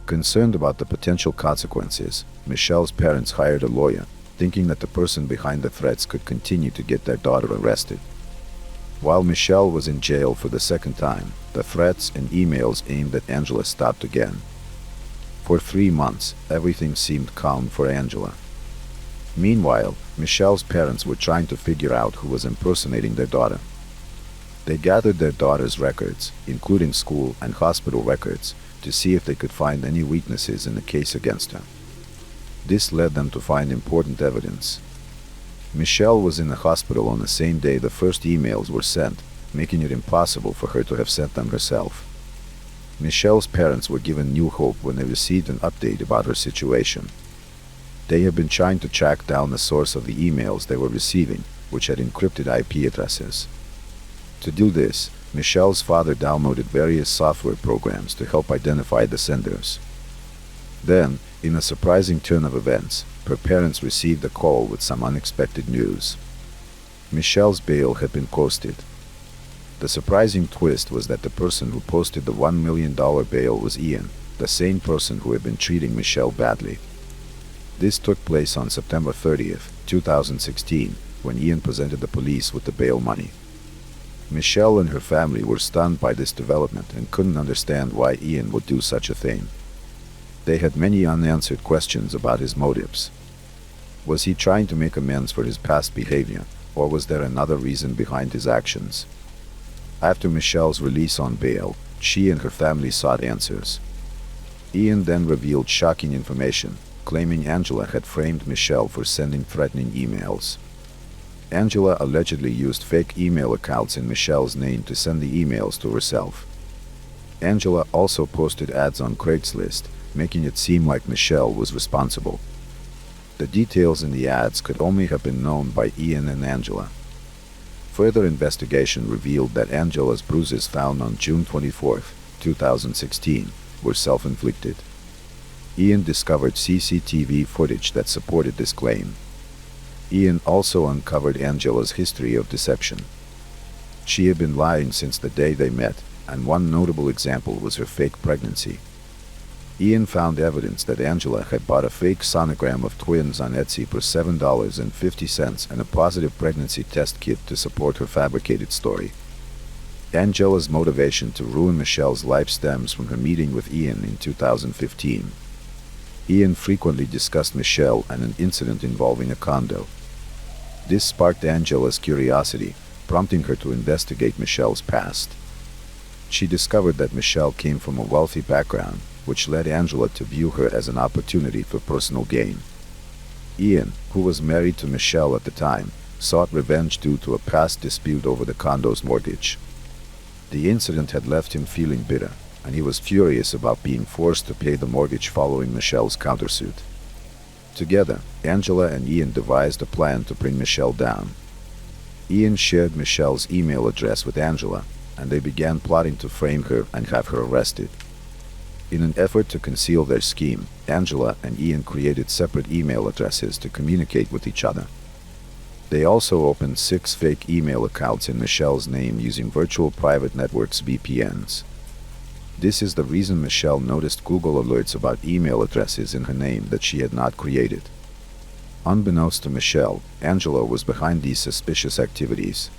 Concerned about the potential consequences, Michelle's parents hired a lawyer, thinking that the person behind the threats could continue to get their daughter arrested. While Michelle was in jail for the second time, the threats and emails aimed at Angela stopped again. For 3 months, everything seemed calm for Angela. Meanwhile, Michelle's parents were trying to figure out who was impersonating their daughter. They gathered their daughter's records, including school and hospital records, to see if they could find any weaknesses in the case against her. This led them to find important evidence. Michelle was in the hospital on the same day the first emails were sent, making it impossible for her to have sent them herself. Michelle's parents were given new hope when they received an update about her situation. They had been trying to track down the source of the emails they were receiving, which had encrypted IP addresses. To do this, Michelle's father downloaded various software programs to help identify the senders. Then, in a surprising turn of events, her parents received a call with some unexpected news. Michelle's bail had been posted. The surprising twist was that the person who posted the $1 million bail was Ian, the same person who had been treating Michelle badly. This took place on September 30th, 2016, when Ian presented the police with the bail money. Michelle and her family were stunned by this development and couldn't understand why Ian would do such a thing. They had many unanswered questions about his motives. Was he trying to make amends for his past behavior, Or was there another reason behind his actions? After Michelle's release on bail, she and her family sought answers. Ian then revealed shocking information, claiming Angela had framed Michelle for sending threatening emails. Angela allegedly used fake email accounts in Michelle's name to send the emails to herself. Angela also posted ads on Craigslist, making it seem like Michelle was responsible. The details in the ads could only have been known by Ian and Angela. Further investigation revealed that Angela's bruises found on June 24, 2016, were self-inflicted. Ian discovered CCTV footage that supported this claim. Ian also uncovered Angela's history of deception. She had been lying since the day they met, and one notable example was her fake pregnancy. Ian found evidence that Angela had bought a fake sonogram of twins on Etsy for $7.50 and a positive pregnancy test kit to support her fabricated story. Angela's motivation to ruin Michelle's life stems from her meeting with Ian in 2015. Ian frequently discussed Michelle and an incident involving a condo. This sparked Angela's curiosity, prompting her to investigate Michelle's past. She discovered that Michelle came from a wealthy background, which led Angela to view her as an opportunity for personal gain. Ian, who was married to Michelle at the time, sought revenge due to a past dispute over the condo's mortgage. The incident had left him feeling bitter, and he was furious about being forced to pay the mortgage following Michelle's countersuit. Together, Angela and Ian devised a plan to bring Michelle down. Ian shared Michelle's email address with Angela, and they began plotting to frame her and have her arrested. In an effort to conceal their scheme, Angela and Ian created separate email addresses to communicate with each other. They also opened 6 fake email accounts in Michelle's name using virtual private networks (VPNs). This is the reason Michelle noticed Google alerts about email addresses in her name that she had not created. Unbeknownst to Michelle, Angela was behind these suspicious activities.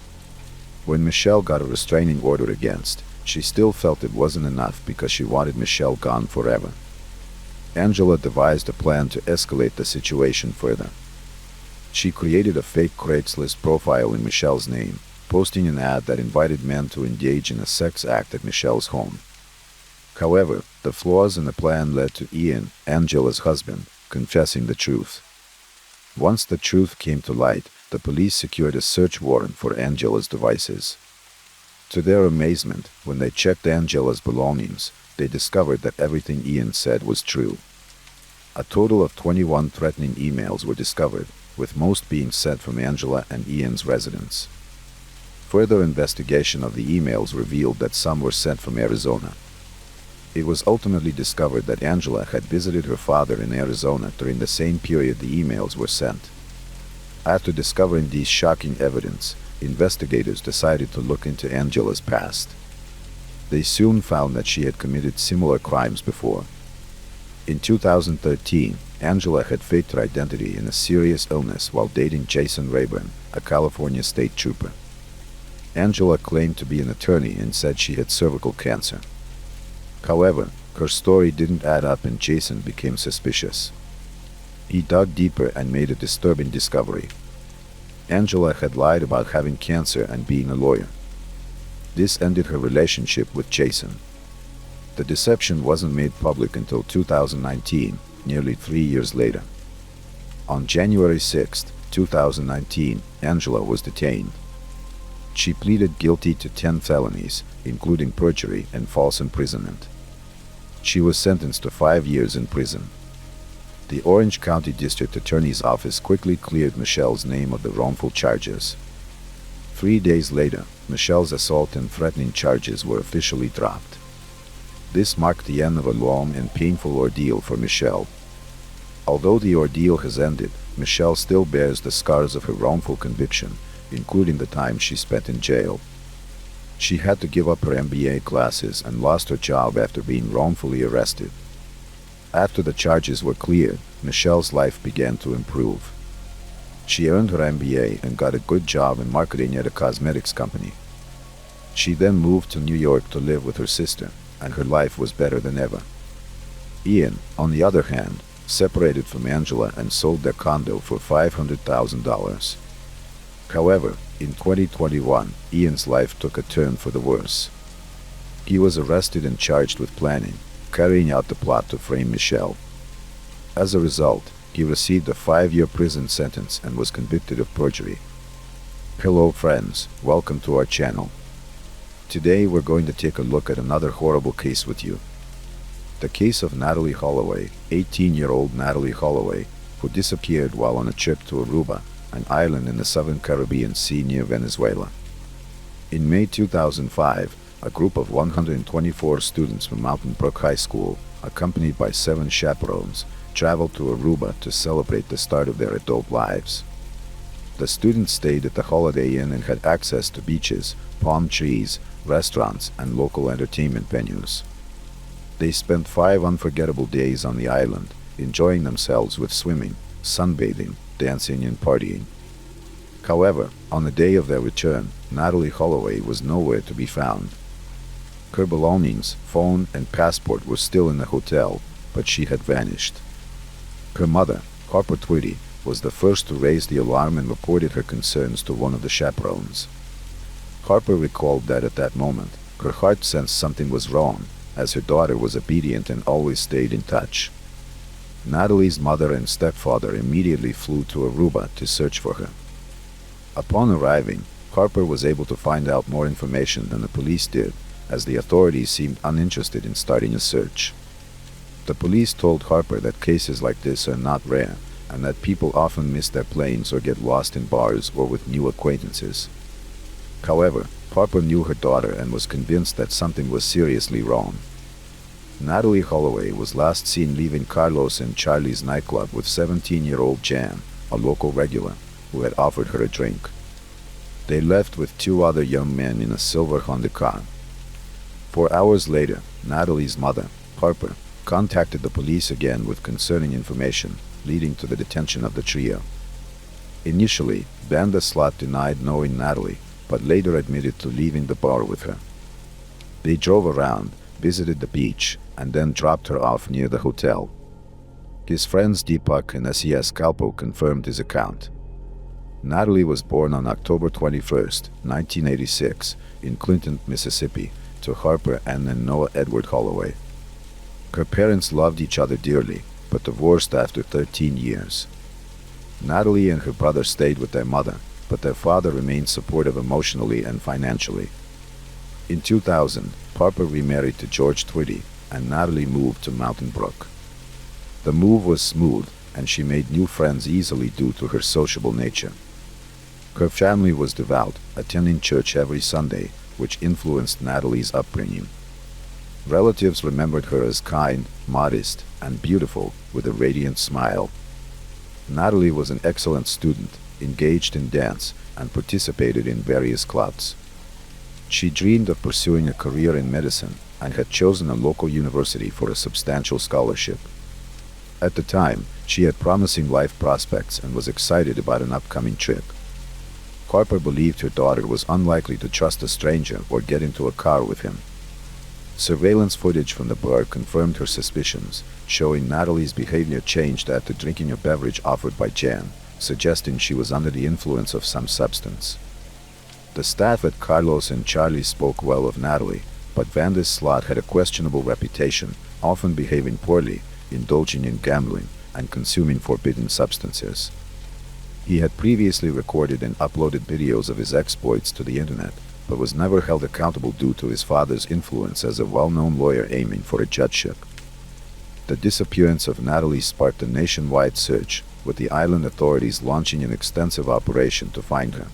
When Michelle got a restraining order against, she still felt it wasn't enough because she wanted Michelle gone forever. Angela devised a plan to escalate the situation further. She created a fake Craigslist profile in Michelle's name, posting an ad that invited men to engage in a sex act at Michelle's home. However, the flaws in the plan led to Ian, Angela's husband, confessing the truth. Once the truth came to light, the police secured a search warrant for Angela's devices. To their amazement, when they checked Angela's belongings, they discovered that everything Ian said was true. A total of 21 threatening emails were discovered, with most being sent from Angela and Ian's residence. Further investigation of the emails revealed that some were sent from Arizona. It was ultimately discovered that Angela had visited her father in Arizona during the same period the emails were sent. After discovering these shocking evidence, investigators decided to look into Angela's past. They soon found that she had committed similar crimes before. In 2013, Angela had faked her identity in a serious illness while dating Jason Rayburn, a California state trooper. Angela claimed to be an attorney and said she had cervical cancer. However, her story didn't add up and Jason became suspicious. He dug deeper and made a disturbing discovery. Angela had lied about having cancer and being a lawyer. This ended her relationship with Jason. The deception wasn't made public until 2019, nearly 3 years later. On January 6, 2019, Angela was detained. She pleaded guilty to 10 felonies, including perjury and false imprisonment. She was sentenced to 5 years in prison. The Orange County District Attorney's Office quickly cleared Michelle's name of the wrongful charges. 3 days later, Michelle's assault and threatening charges were officially dropped. This marked the end of a long and painful ordeal for Michelle. Although the ordeal has ended, Michelle still bears the scars of her wrongful conviction, including the time she spent in jail. She had to give up her MBA classes and lost her job after being wrongfully arrested. After the charges were cleared, Michelle's life began to improve. She earned her MBA and got a good job in marketing at a cosmetics company. She then moved to New York to live with her sister, and her life was better than ever. Ian, on the other hand, separated from Angela and sold their condo for $500,000. However, in 2021, Ian's life took a turn for the worse. He was arrested and charged with planning, carrying out the plot to frame Michelle. As a result, he received a 5-year prison sentence and was convicted of perjury. Hello friends, welcome to our channel. Today we're going to take a look at another horrible case with you. The case of Natalee Holloway, 18-year-old Natalee Holloway, who disappeared while on a trip to Aruba, an island in the southern Caribbean Sea near Venezuela. In May 2005, a group of 124 students from Mountain Brook High School, accompanied by 7 chaperones, traveled to Aruba to celebrate the start of their adult lives. The students stayed at the Holiday Inn and had access to beaches, palm trees, restaurants, and local entertainment venues. They spent 5 unforgettable days on the island, enjoying themselves with swimming, sunbathing, dancing, and partying. However, on the day of their return, Natalee Holloway was nowhere to be found. Her belongings, phone, and passport were still in the hotel, but she had vanished. Her mother, Harper Twitty, was the first to raise the alarm and reported her concerns to one of the chaperones. Harper recalled that at that moment, her heart sensed something was wrong, as her daughter was obedient and always stayed in touch. Natalee's mother and stepfather immediately flew to Aruba to search for her. Upon arriving, Harper was able to find out more information than the police did, as the authorities seemed uninterested in starting a search. The police told Harper that cases like this are not rare, and that people often miss their planes or get lost in bars or with new acquaintances. However, Harper knew her daughter and was convinced that something was seriously wrong. Natalee Holloway was last seen leaving Carlos and Charlie's nightclub with 17-year-old Jan, a local regular, who had offered her a drink. They left with 2 other young men in a silver Honda car. 4 hours later, Natalee's mother, Harper, contacted the police again with concerning information, leading to the detention of the trio. Initially, Vanda Slot denied knowing Natalee, but later admitted to leaving the bar with her. They drove around, visited the beach, and then dropped her off near the hotel. His friends Deepak and S.E.S. Kalpo confirmed his account. Natalee was born on October 21, 1986, in Clinton, Mississippi, to Harper and Noah Edward Holloway. Her parents loved each other dearly, but divorced after 13 years. Natalee and her brother stayed with their mother, but their father remained supportive emotionally and financially. In 2000, Harper remarried to George Twitty, and Natalee moved to Mountain Brook. The move was smooth, and she made new friends easily due to her sociable nature. Her family was devout, attending church every Sunday, which influenced Natalee's upbringing. Relatives remembered her as kind, modest, and beautiful, with a radiant smile. Natalee was an excellent student, engaged in dance, and participated in various clubs. She dreamed of pursuing a career in medicine and had chosen a local university for a substantial scholarship. At the time, she had promising life prospects and was excited about an upcoming trip. Harper believed her daughter was unlikely to trust a stranger or get into a car with him. Surveillance footage from the bar confirmed her suspicions, showing Natalee's behavior changed after drinking a beverage offered by Jan, suggesting she was under the influence of some substance. The staff at Carlos and Charlie spoke well of Natalee, but Vanda Slot had a questionable reputation, often behaving poorly, indulging in gambling, and consuming forbidden substances. He had previously recorded and uploaded videos of his exploits to the internet, but was never held accountable due to his father's influence as a well-known lawyer aiming for a judgeship. The disappearance of Natalee sparked a nationwide search, with the island authorities launching an extensive operation to find her.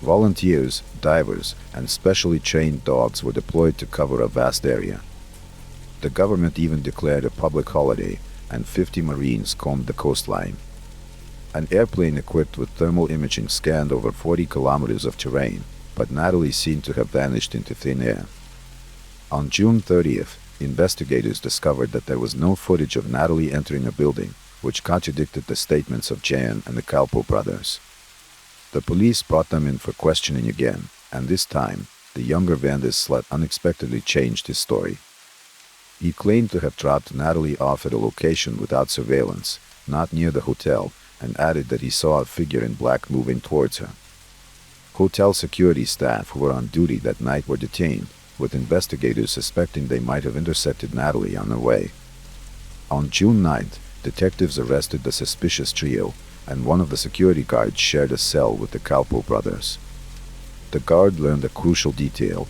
Volunteers, divers, and specially trained dogs were deployed to cover a vast area. The government even declared a public holiday, and 50 Marines combed the coastline. An airplane equipped with thermal imaging scanned over 40 kilometers of terrain, but Natalee seemed to have vanished into thin air. On June 30th, investigators discovered that there was no footage of Natalee entering a building, which contradicted the statements of Jan and the Kalpo brothers. The police brought them in for questioning again, and this time, the younger Vanda Slot unexpectedly changed his story. He claimed to have dropped Natalee off at a location without surveillance, not near the hotel, and added that he saw a figure in black moving towards her, Hotel security staff who were on duty that night were detained, with investigators suspecting they might have intercepted Natalie on her way. On June 9th, detectives arrested the suspicious trio, and one of the security guards shared a cell with the Kalpo brothers. The guard learned a crucial detail.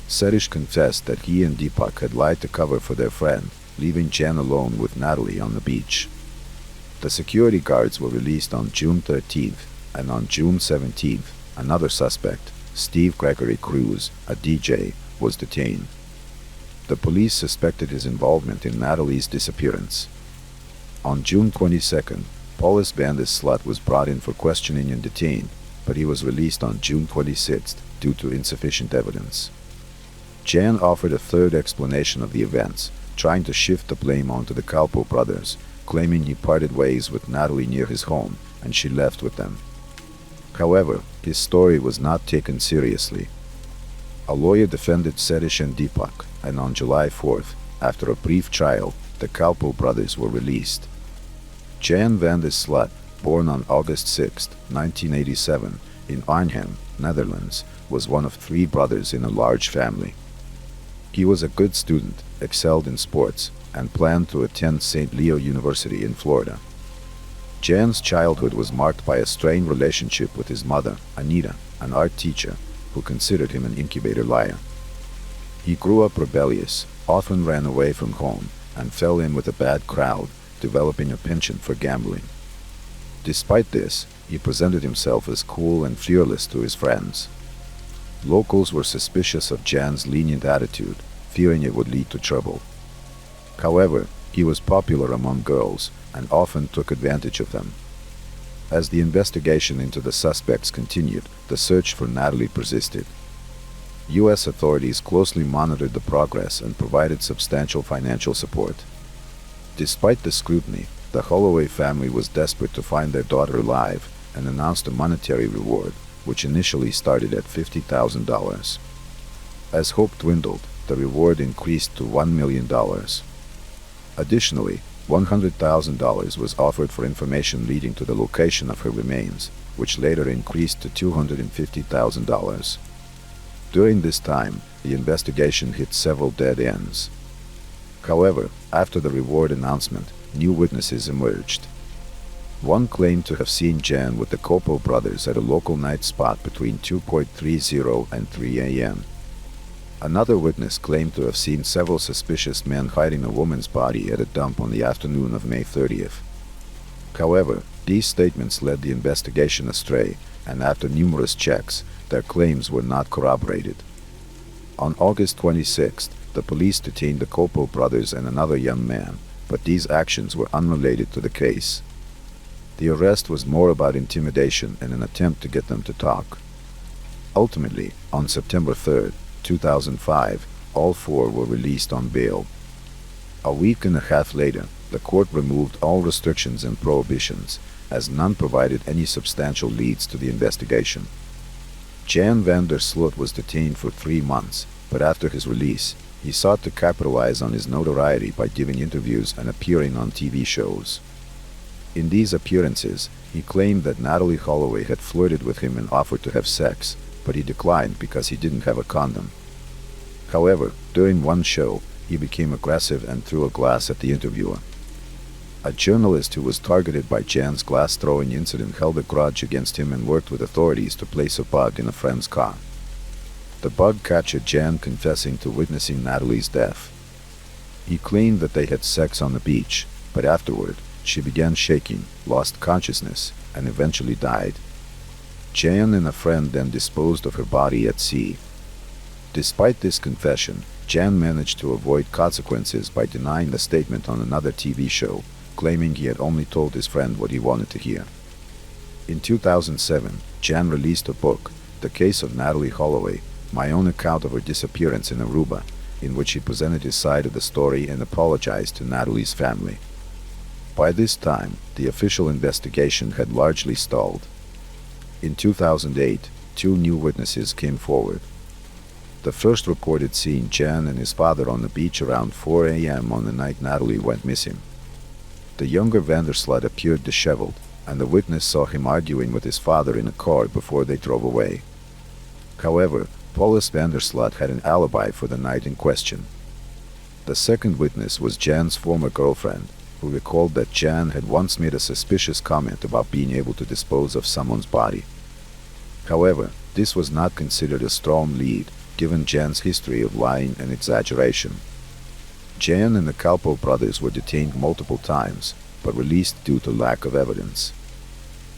Setish confessed that he and Deepak had lied to cover for their friend, leaving Jan alone with Natalie on the beach. The security guards were released on June 13th, and on June 17th, another suspect, Steve Gregory Cruz, a DJ, was detained. The police suspected his involvement in Natalie's disappearance. On June 22nd, Paulus Bandis-Slut was brought in for questioning and detained, but he was released on June 26th due to insufficient evidence. Jan offered a third explanation of the events, trying to shift the blame onto the Kalpo brothers, claiming he parted ways with Natalie near his home and she left with them. However, his story was not taken seriously. A lawyer defended Setish and Deepak, and on July 4th, after a brief trial, the Kalpo brothers were released. Jan van der Slut, born on August 6, 1987, in Arnhem, Netherlands, was one of 3 brothers in a large family. He was a good student, excelled in sports, and planned to attend St. Leo University in Florida. Jan's childhood was marked by a strained relationship with his mother, Anita, an art teacher, who considered him an incubator liar. He grew up rebellious, often ran away from home, and fell in with a bad crowd, developing a penchant for gambling. Despite this, he presented himself as cool and fearless to his friends. Locals were suspicious of Jan's lenient attitude, fearing it would lead to trouble. However, he was popular among girls and often took advantage of them. As the investigation into the suspects continued, the search for Natalie persisted. U.S. authorities closely monitored the progress and provided substantial financial support. Despite the scrutiny, the Holloway family was desperate to find their daughter alive and announced a monetary reward, which initially started at $50,000. As hope dwindled, the reward increased to $1 million. Additionally, $100,000 was offered for information leading to the location of her remains, which later increased to $250,000. During this time, the investigation hit several dead ends. However, after the reward announcement, new witnesses emerged. One claimed to have seen Jan with the Kopo brothers at a local night spot between 2:30 and 3 a.m. Another witness claimed to have seen several suspicious men hiding a woman's body at a dump on the afternoon of May 30th. However, these statements led the investigation astray, and after numerous checks, their claims were not corroborated. On August 26th, the police detained the Kopo brothers and another young man, but these actions were unrelated to the case. The arrest was more about intimidation and an attempt to get them to talk. Ultimately, on September 3rd, 2005, all 4 were released on bail. A week and a half later, the court removed all restrictions and prohibitions, as none provided any substantial leads to the investigation. Jan van der Slut was detained for 3 months, but after his release, he sought to capitalize on his notoriety by giving interviews and appearing on TV shows. In these appearances, he claimed that Natalie Holloway had flirted with him and offered to have sex, but he declined because he didn't have a condom. However, during one show, he became aggressive and threw a glass at the interviewer. A journalist who was targeted by Jan's glass-throwing incident held a grudge against him and worked with authorities to place a bug in a friend's car. The bug captured Jan confessing to witnessing Natalie's death. He claimed that they had sex on the beach, but afterward, she began shaking, lost consciousness, and eventually died. Jan and a friend then disposed of her body at sea. Despite this confession, Jan managed to avoid consequences by denying the statement on another TV show, claiming he had only told his friend what he wanted to hear. In 2007, Jan released a book, The Case of Natalie Holloway, My Own Account of Her Disappearance in Aruba, in which he presented his side of the story and apologized to Natalie's family. By this time, the official investigation had largely stalled. In 2008, 2 new witnesses came forward. The first reported seeing Jan and his father on the beach around 4 a.m. on the night Natalie went missing. The younger van der Slut appeared disheveled, and the witness saw him arguing with his father in a car before they drove away. However, Paulus Vandersloot had an alibi for the night in question. The second witness was Jan's former girlfriend, who recalled that Jan had once made a suspicious comment about being able to dispose of someone's body. However, this was not considered a strong lead, given Jan's history of lying and exaggeration. Jan and the Kalpo brothers were detained multiple times, but released due to lack of evidence.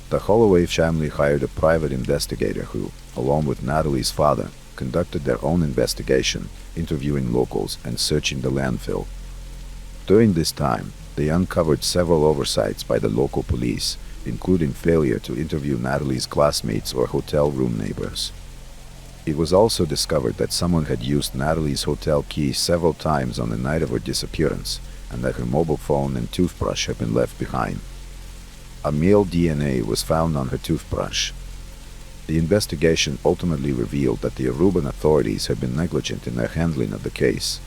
The Holloway family hired a private investigator who, along with Natalie's father, conducted their own investigation, interviewing locals and searching the landfill. During this time, they uncovered several oversights by the local police, including failure to interview Natalie's classmates or hotel room neighbors. It was also discovered that someone had used Natalie's hotel key several times on the night of her disappearance, and that her mobile phone and toothbrush had been left behind. A male DNA was found on her toothbrush. The investigation ultimately revealed that the Aruban authorities had been negligent in their handling of the case.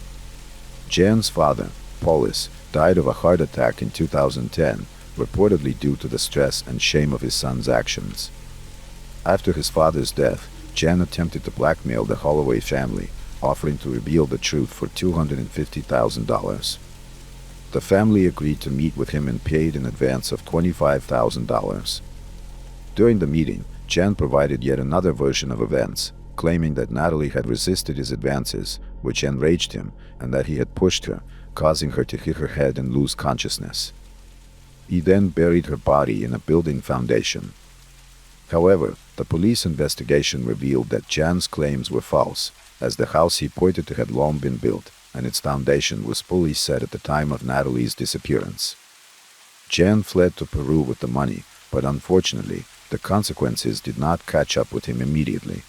Jan's father, Paulus, died of a heart attack in 2010, reportedly due to the stress and shame of his son's actions. After his father's death, Jan attempted to blackmail the Holloway family, offering to reveal the truth for $250,000. The family agreed to meet with him and paid an advance of $25,000. During the meeting, Jan provided yet another version of events, claiming that Natalie had resisted his advances, which enraged him, and that he had pushed her, causing her to hit her head and lose consciousness. He then buried her body in a building foundation. However, the police investigation revealed that Jan's claims were false, as the house he pointed to had long been built, and its foundation was fully set at the time of Natalie's disappearance. Jan fled to Peru with the money, but unfortunately, the consequences did not catch up with him immediately.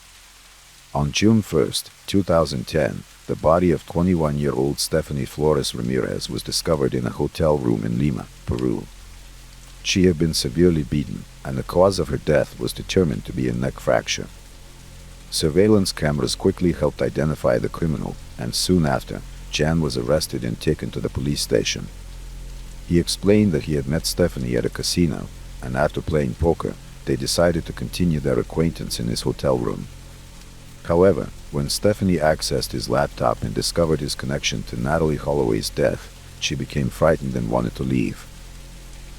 On June 1, 2010, the body of 21-year-old Stephanie Flores Ramirez was discovered in a hotel room in Lima, Peru. She had been severely beaten, and the cause of her death was determined to be a neck fracture. Surveillance cameras quickly helped identify the criminal, and soon after, Jan was arrested and taken to the police station. He explained that he had met Stephanie at a casino, and after playing poker, they decided to continue their acquaintance in his hotel room. However, when Stephanie accessed his laptop and discovered his connection to Natalie Holloway's death, she became frightened and wanted to leave.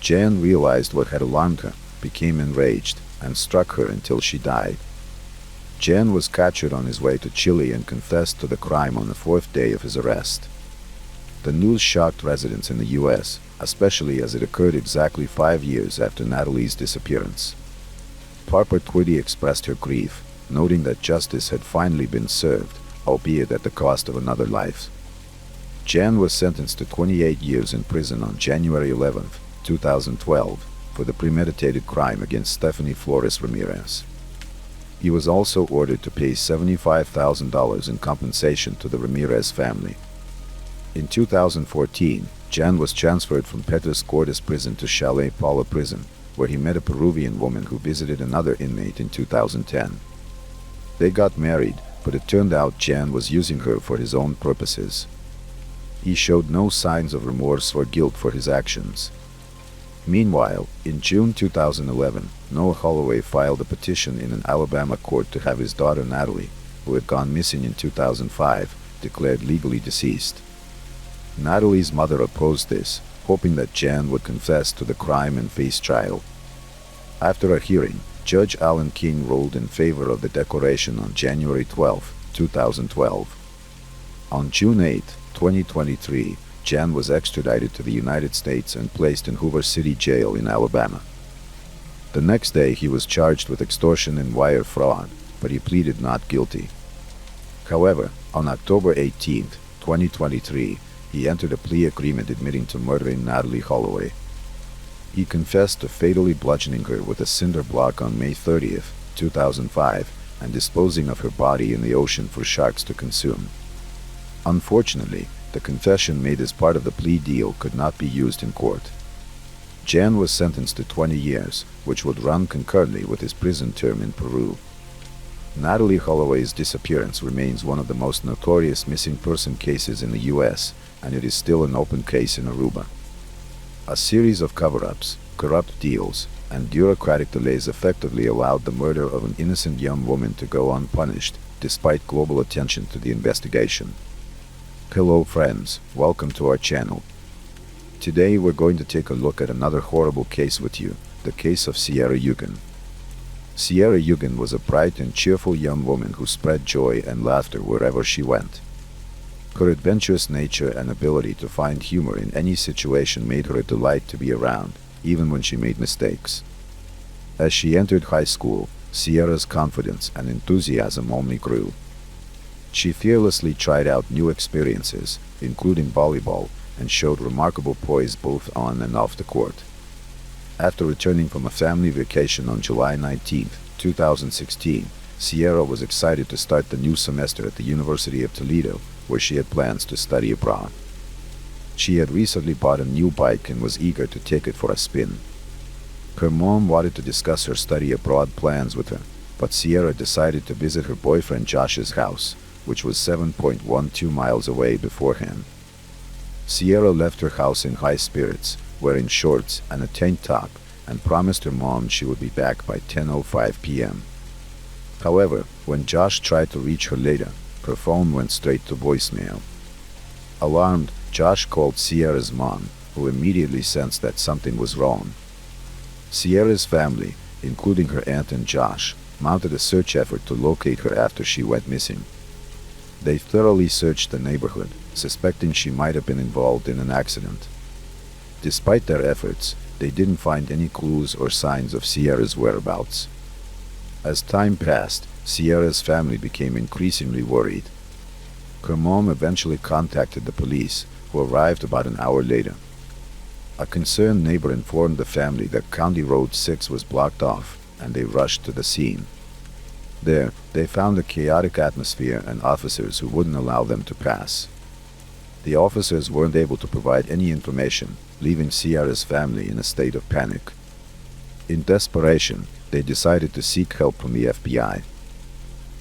Jan realized what had alarmed her, became enraged, and struck her until she died. Jan was captured on his way to Chile and confessed to the crime on the fourth day of his arrest. The news shocked residents in the U.S., especially as it occurred exactly 5 years after Natalie's disappearance. Parker Twitty expressed her grief, noting that justice had finally been served, albeit at the cost of another life. Jan was sentenced to 28 years in prison on January 11, 2012, for the premeditated crime against Stephanie Flores Ramirez. He was also ordered to pay $75,000 in compensation to the Ramirez family. In 2014, Jan was transferred from Petros Cortes prison to Chalet Paula prison, where he met a Peruvian woman who visited another inmate in 2010. They got married, but it turned out Jan was using her for his own purposes. He showed no signs of remorse or guilt for his actions. Meanwhile, in June 2011, Noah Holloway filed a petition in an Alabama court to have his daughter Natalie, who had gone missing in 2005, declared legally deceased. Natalie's mother opposed this, hoping that Jan would confess to the crime and face trial. After a hearing, Judge Alan King ruled in favor of the declaration on January 12, 2012. On June 8, 2023, Jan was extradited to the United States and placed in Hoover City Jail in Alabama. The next day he was charged with extortion and wire fraud, but he pleaded not guilty. However, on October 18, 2023, he entered a plea agreement admitting to murdering Natalie Holloway. He confessed to fatally bludgeoning her with a cinder block on May 30, 2005, and disposing of her body in the ocean for sharks to consume. Unfortunately, the confession made as part of the plea deal could not be used in court. Jan was sentenced to 20 years, which would run concurrently with his prison term in Peru. Natalie Holloway's disappearance remains one of the most notorious missing person cases in the U.S., and it is still an open case in Aruba. A series of cover-ups, corrupt deals, and bureaucratic delays effectively allowed the murder of an innocent young woman to go unpunished, despite global attention to the investigation. Hello friends, welcome to our channel. Today we're going to take a look at another horrible case with you, the case of Sierra Yugen. Sierra Yugen was a bright and cheerful young woman who spread joy and laughter wherever she went. Her adventurous nature and ability to find humor in any situation made her a delight to be around, even when she made mistakes. As she entered high school, Sierra's confidence and enthusiasm only grew. She fearlessly tried out new experiences, including volleyball, and showed remarkable poise both on and off the court. After returning from a family vacation on July 19, 2016, Sierra was excited to start the new semester at the University of Toledo, where she had plans to study abroad. She had recently bought a new bike and was eager to take it for a spin. Her mom wanted to discuss her study abroad plans with her, but Sierra decided to visit her boyfriend Josh's house, which was 7.12 miles away beforehand. Sierra left her house in high spirits, wearing shorts and a tank top, and promised her mom she would be back by 10:05 p.m. However, when Josh tried to reach her later, her phone went straight to voicemail. Alarmed, Josh called Sierra's mom, who immediately sensed that something was wrong. Sierra's family, including her aunt and Josh, mounted a search effort to locate her after she went missing. They thoroughly searched the neighborhood, suspecting she might have been involved in an accident. Despite their efforts, they didn't find any clues or signs of Sierra's whereabouts. As time passed, Sierra's family became increasingly worried. Her mom eventually contacted the police, who arrived about an hour later. A concerned neighbor informed the family that County Road 6 was blocked off, and they rushed to the scene. There, they found a chaotic atmosphere and officers who wouldn't allow them to pass. The officers weren't able to provide any information, leaving Sierra's family in a state of panic. In desperation, they decided to seek help from the FBI.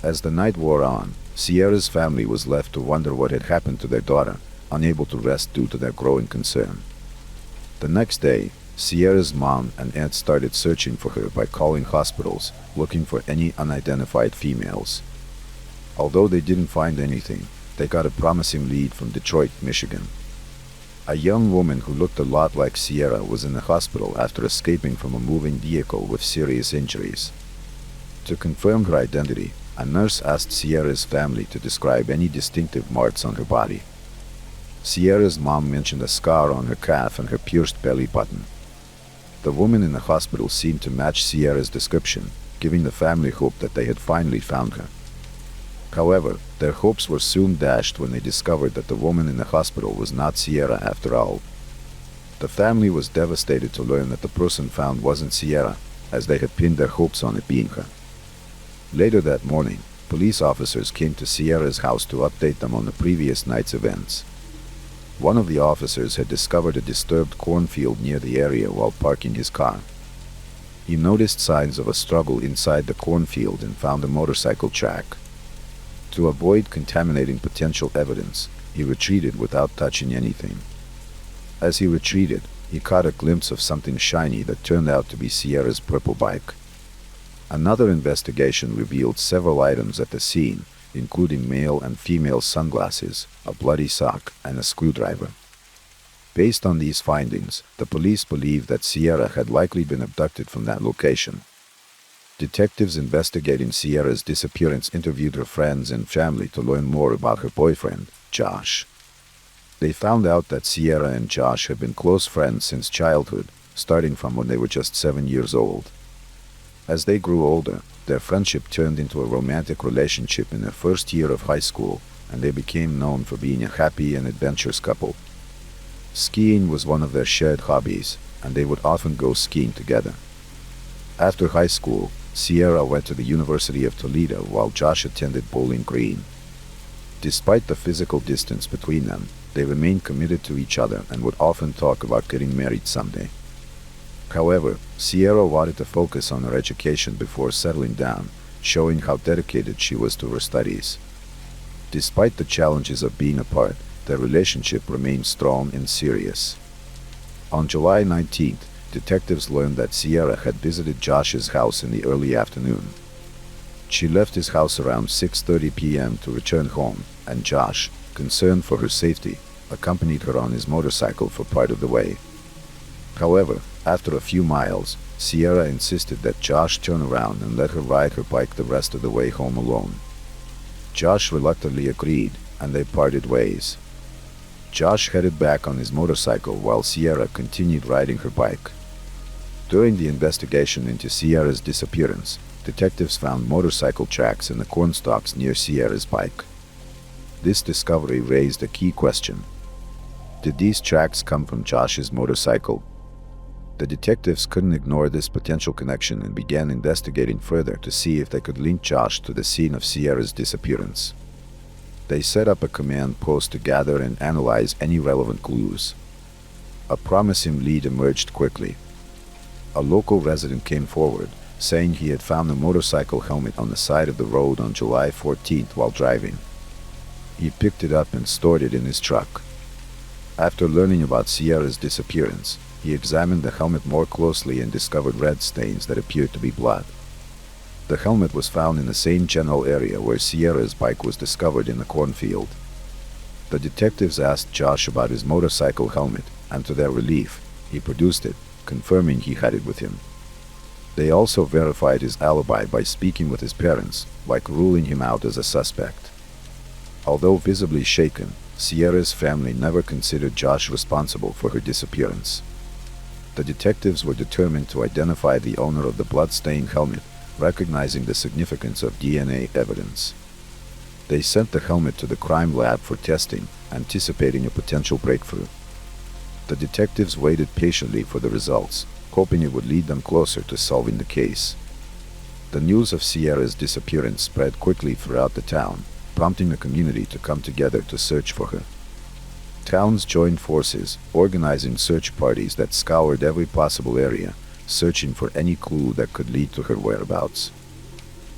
As the night wore on, Sierra's family was left to wonder what had happened to their daughter, unable to rest due to their growing concern. The next day, Sierra's mom and aunt started searching for her by calling hospitals, looking for any unidentified females. Although they didn't find anything, they got a promising lead from Detroit, Michigan. A young woman who looked a lot like Sierra was in the hospital after escaping from a moving vehicle with serious injuries. To confirm her identity, a nurse asked Sierra's family to describe any distinctive marks on her body. Sierra's mom mentioned a scar on her calf and her pierced belly button. The woman in the hospital seemed to match Sierra's description, giving the family hope that they had finally found her. However, their hopes were soon dashed when they discovered that the woman in the hospital was not Sierra after all. The family was devastated to learn that the person found wasn't Sierra, as they had pinned their hopes on it being her. Later that morning, police officers came to Sierra's house to update them on the previous night's events. One of the officers had discovered a disturbed cornfield near the area while parking his car. He noticed signs of a struggle inside the cornfield and found a motorcycle track. To avoid contaminating potential evidence, he retreated without touching anything. As he retreated, he caught a glimpse of something shiny that turned out to be Sierra's purple bike. Another investigation revealed several items at the scene, including male and female sunglasses, a bloody sock, and a screwdriver. Based on these findings, the police believed that Sierra had likely been abducted from that location. Detectives investigating Sierra's disappearance interviewed her friends and family to learn more about her boyfriend, Josh. They found out that Sierra and Josh had been close friends since childhood, starting from when they were just 7 years old. As they grew older, their friendship turned into a romantic relationship in their first year of high school, and they became known for being a happy and adventurous couple. Skiing was one of their shared hobbies, and they would often go skiing together. After high school, Sierra went to the University of Toledo while Josh attended Bowling Green. Despite the physical distance between them, they remained committed to each other and would often talk about getting married someday. However, Sierra wanted to focus on her education before settling down, showing how dedicated she was to her studies. Despite the challenges of being apart, their relationship remained strong and serious. On July 19th, detectives learned that Sierra had visited Josh's house in the early afternoon. She left his house around 6:30 p.m. to return home, and Josh, concerned for her safety, accompanied her on his motorcycle for part of the way. However, after a few miles, Sierra insisted that Josh turn around and let her ride her bike the rest of the way home alone. Josh reluctantly agreed, and they parted ways. Josh headed back on his motorcycle while Sierra continued riding her bike. During the investigation into Sierra's disappearance, detectives found motorcycle tracks in the cornstalks near Sierra's bike. This discovery raised a key question. Did these tracks come from Josh's motorcycle? The detectives couldn't ignore this potential connection and began investigating further to see if they could link Josh to the scene of Sierra's disappearance. They set up a command post to gather and analyze any relevant clues. A promising lead emerged quickly. A local resident came forward, saying he had found a motorcycle helmet on the side of the road on July 14th while driving. He picked it up and stored it in his truck. After learning about Sierra's disappearance, he examined the helmet more closely and discovered red stains that appeared to be blood. The helmet was found in the same general area where Sierra's bike was discovered in the cornfield. The detectives asked Josh about his motorcycle helmet, and to their relief, he produced it, confirming he had it with him. They also verified his alibi by speaking with his parents, like ruling him out as a suspect. Although visibly shaken, Sierra's family never considered Josh responsible for her disappearance. The detectives were determined to identify the owner of the blood-stained helmet, recognizing the significance of DNA evidence. They sent the helmet to the crime lab for testing, anticipating a potential breakthrough. The detectives waited patiently for the results, hoping it would lead them closer to solving the case. The news of Sierra's disappearance spread quickly throughout the town, prompting the community to come together to search for her. Towns joined forces, organizing search parties that scoured every possible area, searching for any clue that could lead to her whereabouts.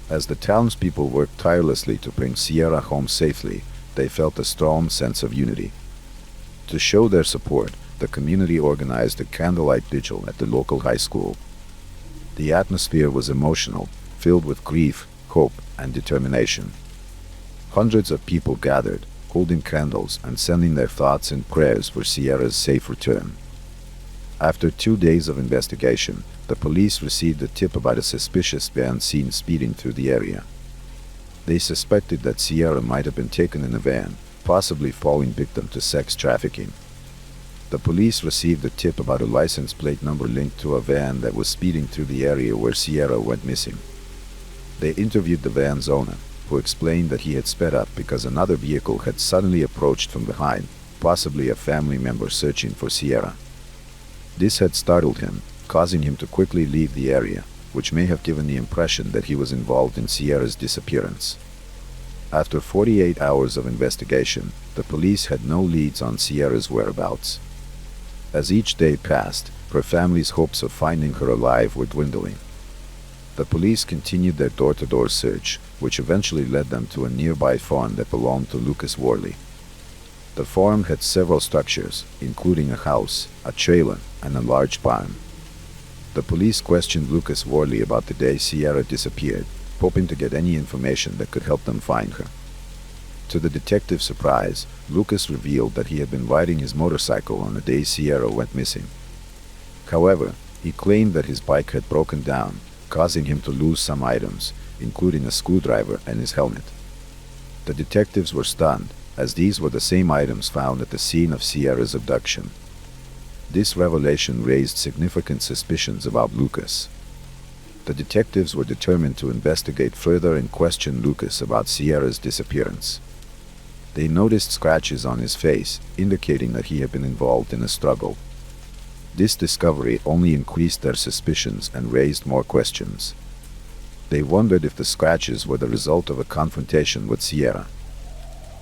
As the townspeople worked tirelessly to bring Sierra home safely, they felt a strong sense of unity. To show their support, the community organized a candlelight vigil at the local high school. The atmosphere was emotional, filled with grief, hope, and determination. Hundreds of people gathered, holding candles and sending their thoughts and prayers for Sierra's safe return. After 2 days of investigation, the police received a tip about a suspicious van seen speeding through the area. They suspected that Sierra might have been taken in a van, possibly falling victim to sex trafficking. The police received a tip about a license plate number linked to a van that was speeding through the area where Sierra went missing. They interviewed the van's owner, who explained that he had sped up because another vehicle had suddenly approached from behind, possibly a family member searching for Sierra. This had startled him, causing him to quickly leave the area, which may have given the impression that he was involved in Sierra's disappearance. After 48 hours of investigation, the police had no leads on Sierra's whereabouts. As each day passed, her family's hopes of finding her alive were dwindling. The police continued their door-to-door search, which eventually led them to a nearby farm that belonged to Lucas Worley. The farm had several structures, including a house, a trailer, and a large barn. The police questioned Lucas Worley about the day Sierra disappeared, hoping to get any information that could help them find her. To the detective's surprise, Lucas revealed that he had been riding his motorcycle on the day Sierra went missing. However, he claimed that his bike had broken down, causing him to lose some items, including a screwdriver and his helmet. The detectives were stunned, as these were the same items found at the scene of Sierra's abduction. This revelation raised significant suspicions about Lucas. The detectives were determined to investigate further and question Lucas about Sierra's disappearance. They noticed scratches on his face, indicating that he had been involved in a struggle. This discovery only increased their suspicions and raised more questions. They wondered if the scratches were the result of a confrontation with Sierra.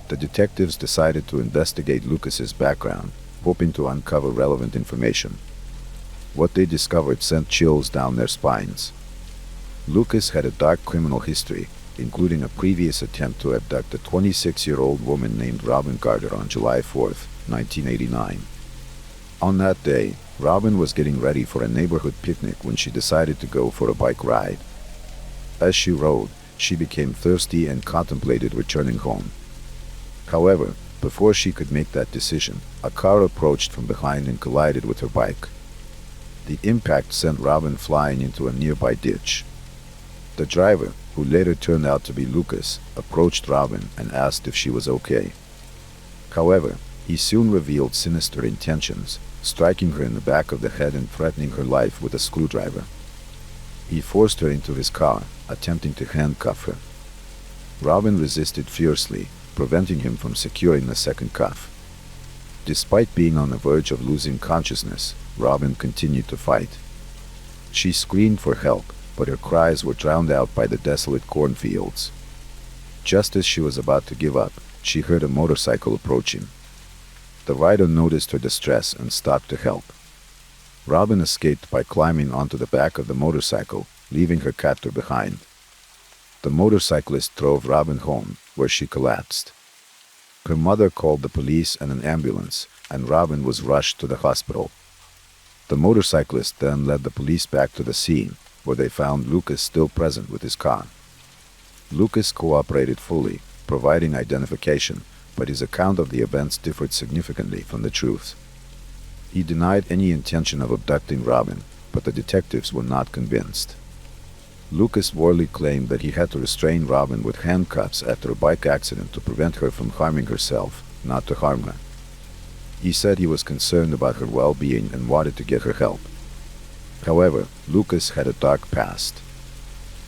The detectives decided to investigate Lucas's background, hoping to uncover relevant information. What they discovered sent chills down their spines. Lucas had a dark criminal history, including a previous attempt to abduct a 26-year-old woman named Robin Carter on July 4, 1989. On that day, Robin was getting ready for a neighborhood picnic when she decided to go for a bike ride. As she rode, she became thirsty and contemplated returning home. However, before she could make that decision, a car approached from behind and collided with her bike. The impact sent Robin flying into a nearby ditch. The driver, who later turned out to be Lucas, approached Robin and asked if she was okay. However, he soon revealed sinister intentions, striking her in the back of the head and threatening her life with a screwdriver. He forced her into his car, attempting to handcuff her. Robin resisted fiercely, preventing him from securing the second cuff. Despite being on the verge of losing consciousness, Robin continued to fight. She screamed for help, but her cries were drowned out by the desolate cornfields. Just as she was about to give up, she heard a motorcycle approaching. The rider noticed her distress and stopped to help. Robin escaped by climbing onto the back of the motorcycle, leaving her captor behind. The motorcyclist drove Robin home, where she collapsed. Her mother called the police and an ambulance, and Robin was rushed to the hospital. The motorcyclist then led the police back to the scene, where they found Lucas still present with his car. Lucas cooperated fully, providing identification, but his account of the events differed significantly from the truth. He denied any intention of abducting Robin, but the detectives were not convinced. Lucas Worley claimed that he had to restrain Robin with handcuffs after a bike accident to prevent her from harming herself, not to harm her. He said he was concerned about her well-being and wanted to get her help. However, Lucas had a dark past.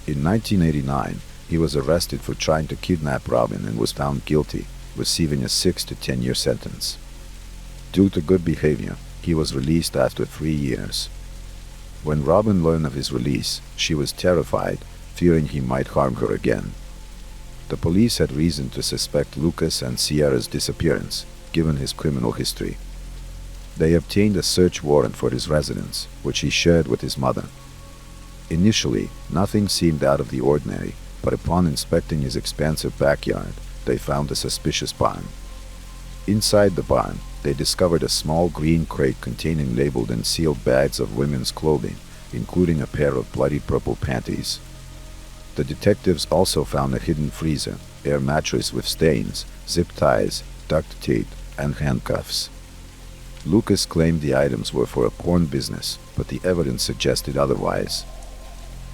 In 1989, he was arrested for trying to kidnap Robin and was found guilty, receiving a 6 to 10-year sentence. Due to good behavior, he was released after 3 years. When Robin learned of his release, she was terrified, fearing he might harm her again. The police had reason to suspect Lucas and Sierra's disappearance, given his criminal history. They obtained a search warrant for his residence, which he shared with his mother. Initially, nothing seemed out of the ordinary, but upon inspecting his expansive backyard, they found a suspicious barn. Inside the barn, they discovered a small green crate containing labeled and sealed bags of women's clothing, including a pair of bloody purple panties. The detectives also found a hidden freezer, air mattress with stains, zip ties, duct tape, and handcuffs. Lucas claimed the items were for a porn business, but the evidence suggested otherwise.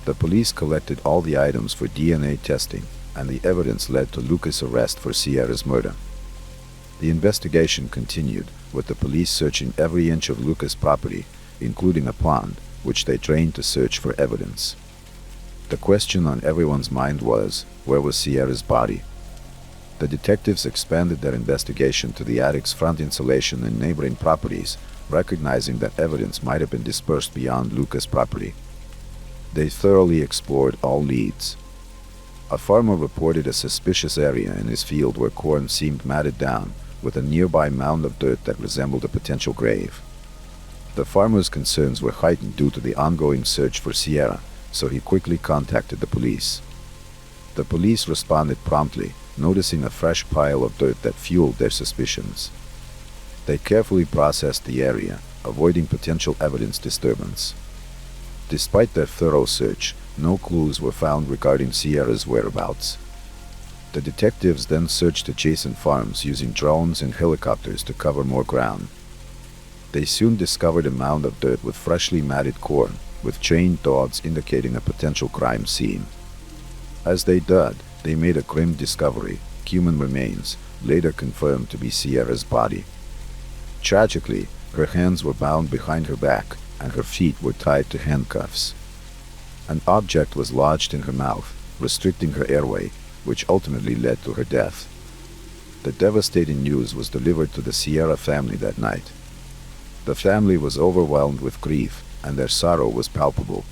The police collected all the items for DNA testing, and the evidence led to Lucas' arrest for Sierra's murder. The investigation continued, with the police searching every inch of Lucas' property, including a pond, which they drained to search for evidence. The question on everyone's mind was, where was Sierra's body? The detectives expanded their investigation to the attic's front insulation and neighboring properties, recognizing that evidence might have been dispersed beyond Lucas' property. They thoroughly explored all leads. A farmer reported a suspicious area in his field where corn seemed matted down, with a nearby mound of dirt that resembled a potential grave. The farmer's concerns were heightened due to the ongoing search for Sierra, so he quickly contacted the police. The police responded promptly, noticing a fresh pile of dirt that fueled their suspicions. They carefully processed the area, avoiding potential evidence disturbance. Despite their thorough search, no clues were found regarding Sierra's whereabouts. The detectives then searched adjacent farms using drones and helicopters to cover more ground. They soon discovered a mound of dirt with freshly matted corn, with chained dogs indicating a potential crime scene. As they dug, they made a grim discovery: human remains, later confirmed to be Sierra's body. Tragically, her hands were bound behind her back, and her feet were tied to handcuffs. An object was lodged in her mouth, restricting her airway, which ultimately led to her death. The devastating news was delivered to the Sierra family that night. The family was overwhelmed with grief, and their sorrow was palpable.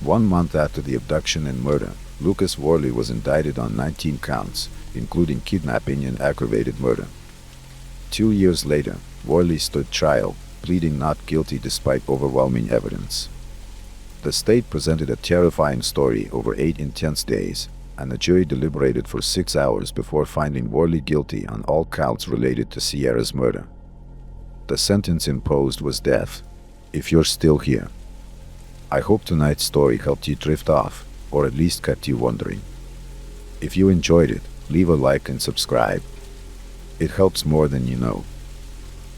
1 month after the abduction and murder, Lucas Worley was indicted on 19 counts, including kidnapping and aggravated murder. 2 years later, Worley stood trial, pleading not guilty despite overwhelming evidence. The state presented a terrifying story over 8 intense days, and the jury deliberated for 6 hours before finding Worley guilty on all counts related to Sierra's murder. The sentence imposed was death. If you're still here, I hope tonight's story helped you drift off, or at least kept you wondering. If you enjoyed it, leave a like and subscribe. It helps more than you know.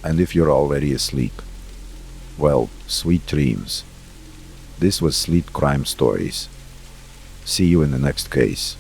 And if you're already asleep, well, sweet dreams. This was Sleep Crime Stories. See you in the next case.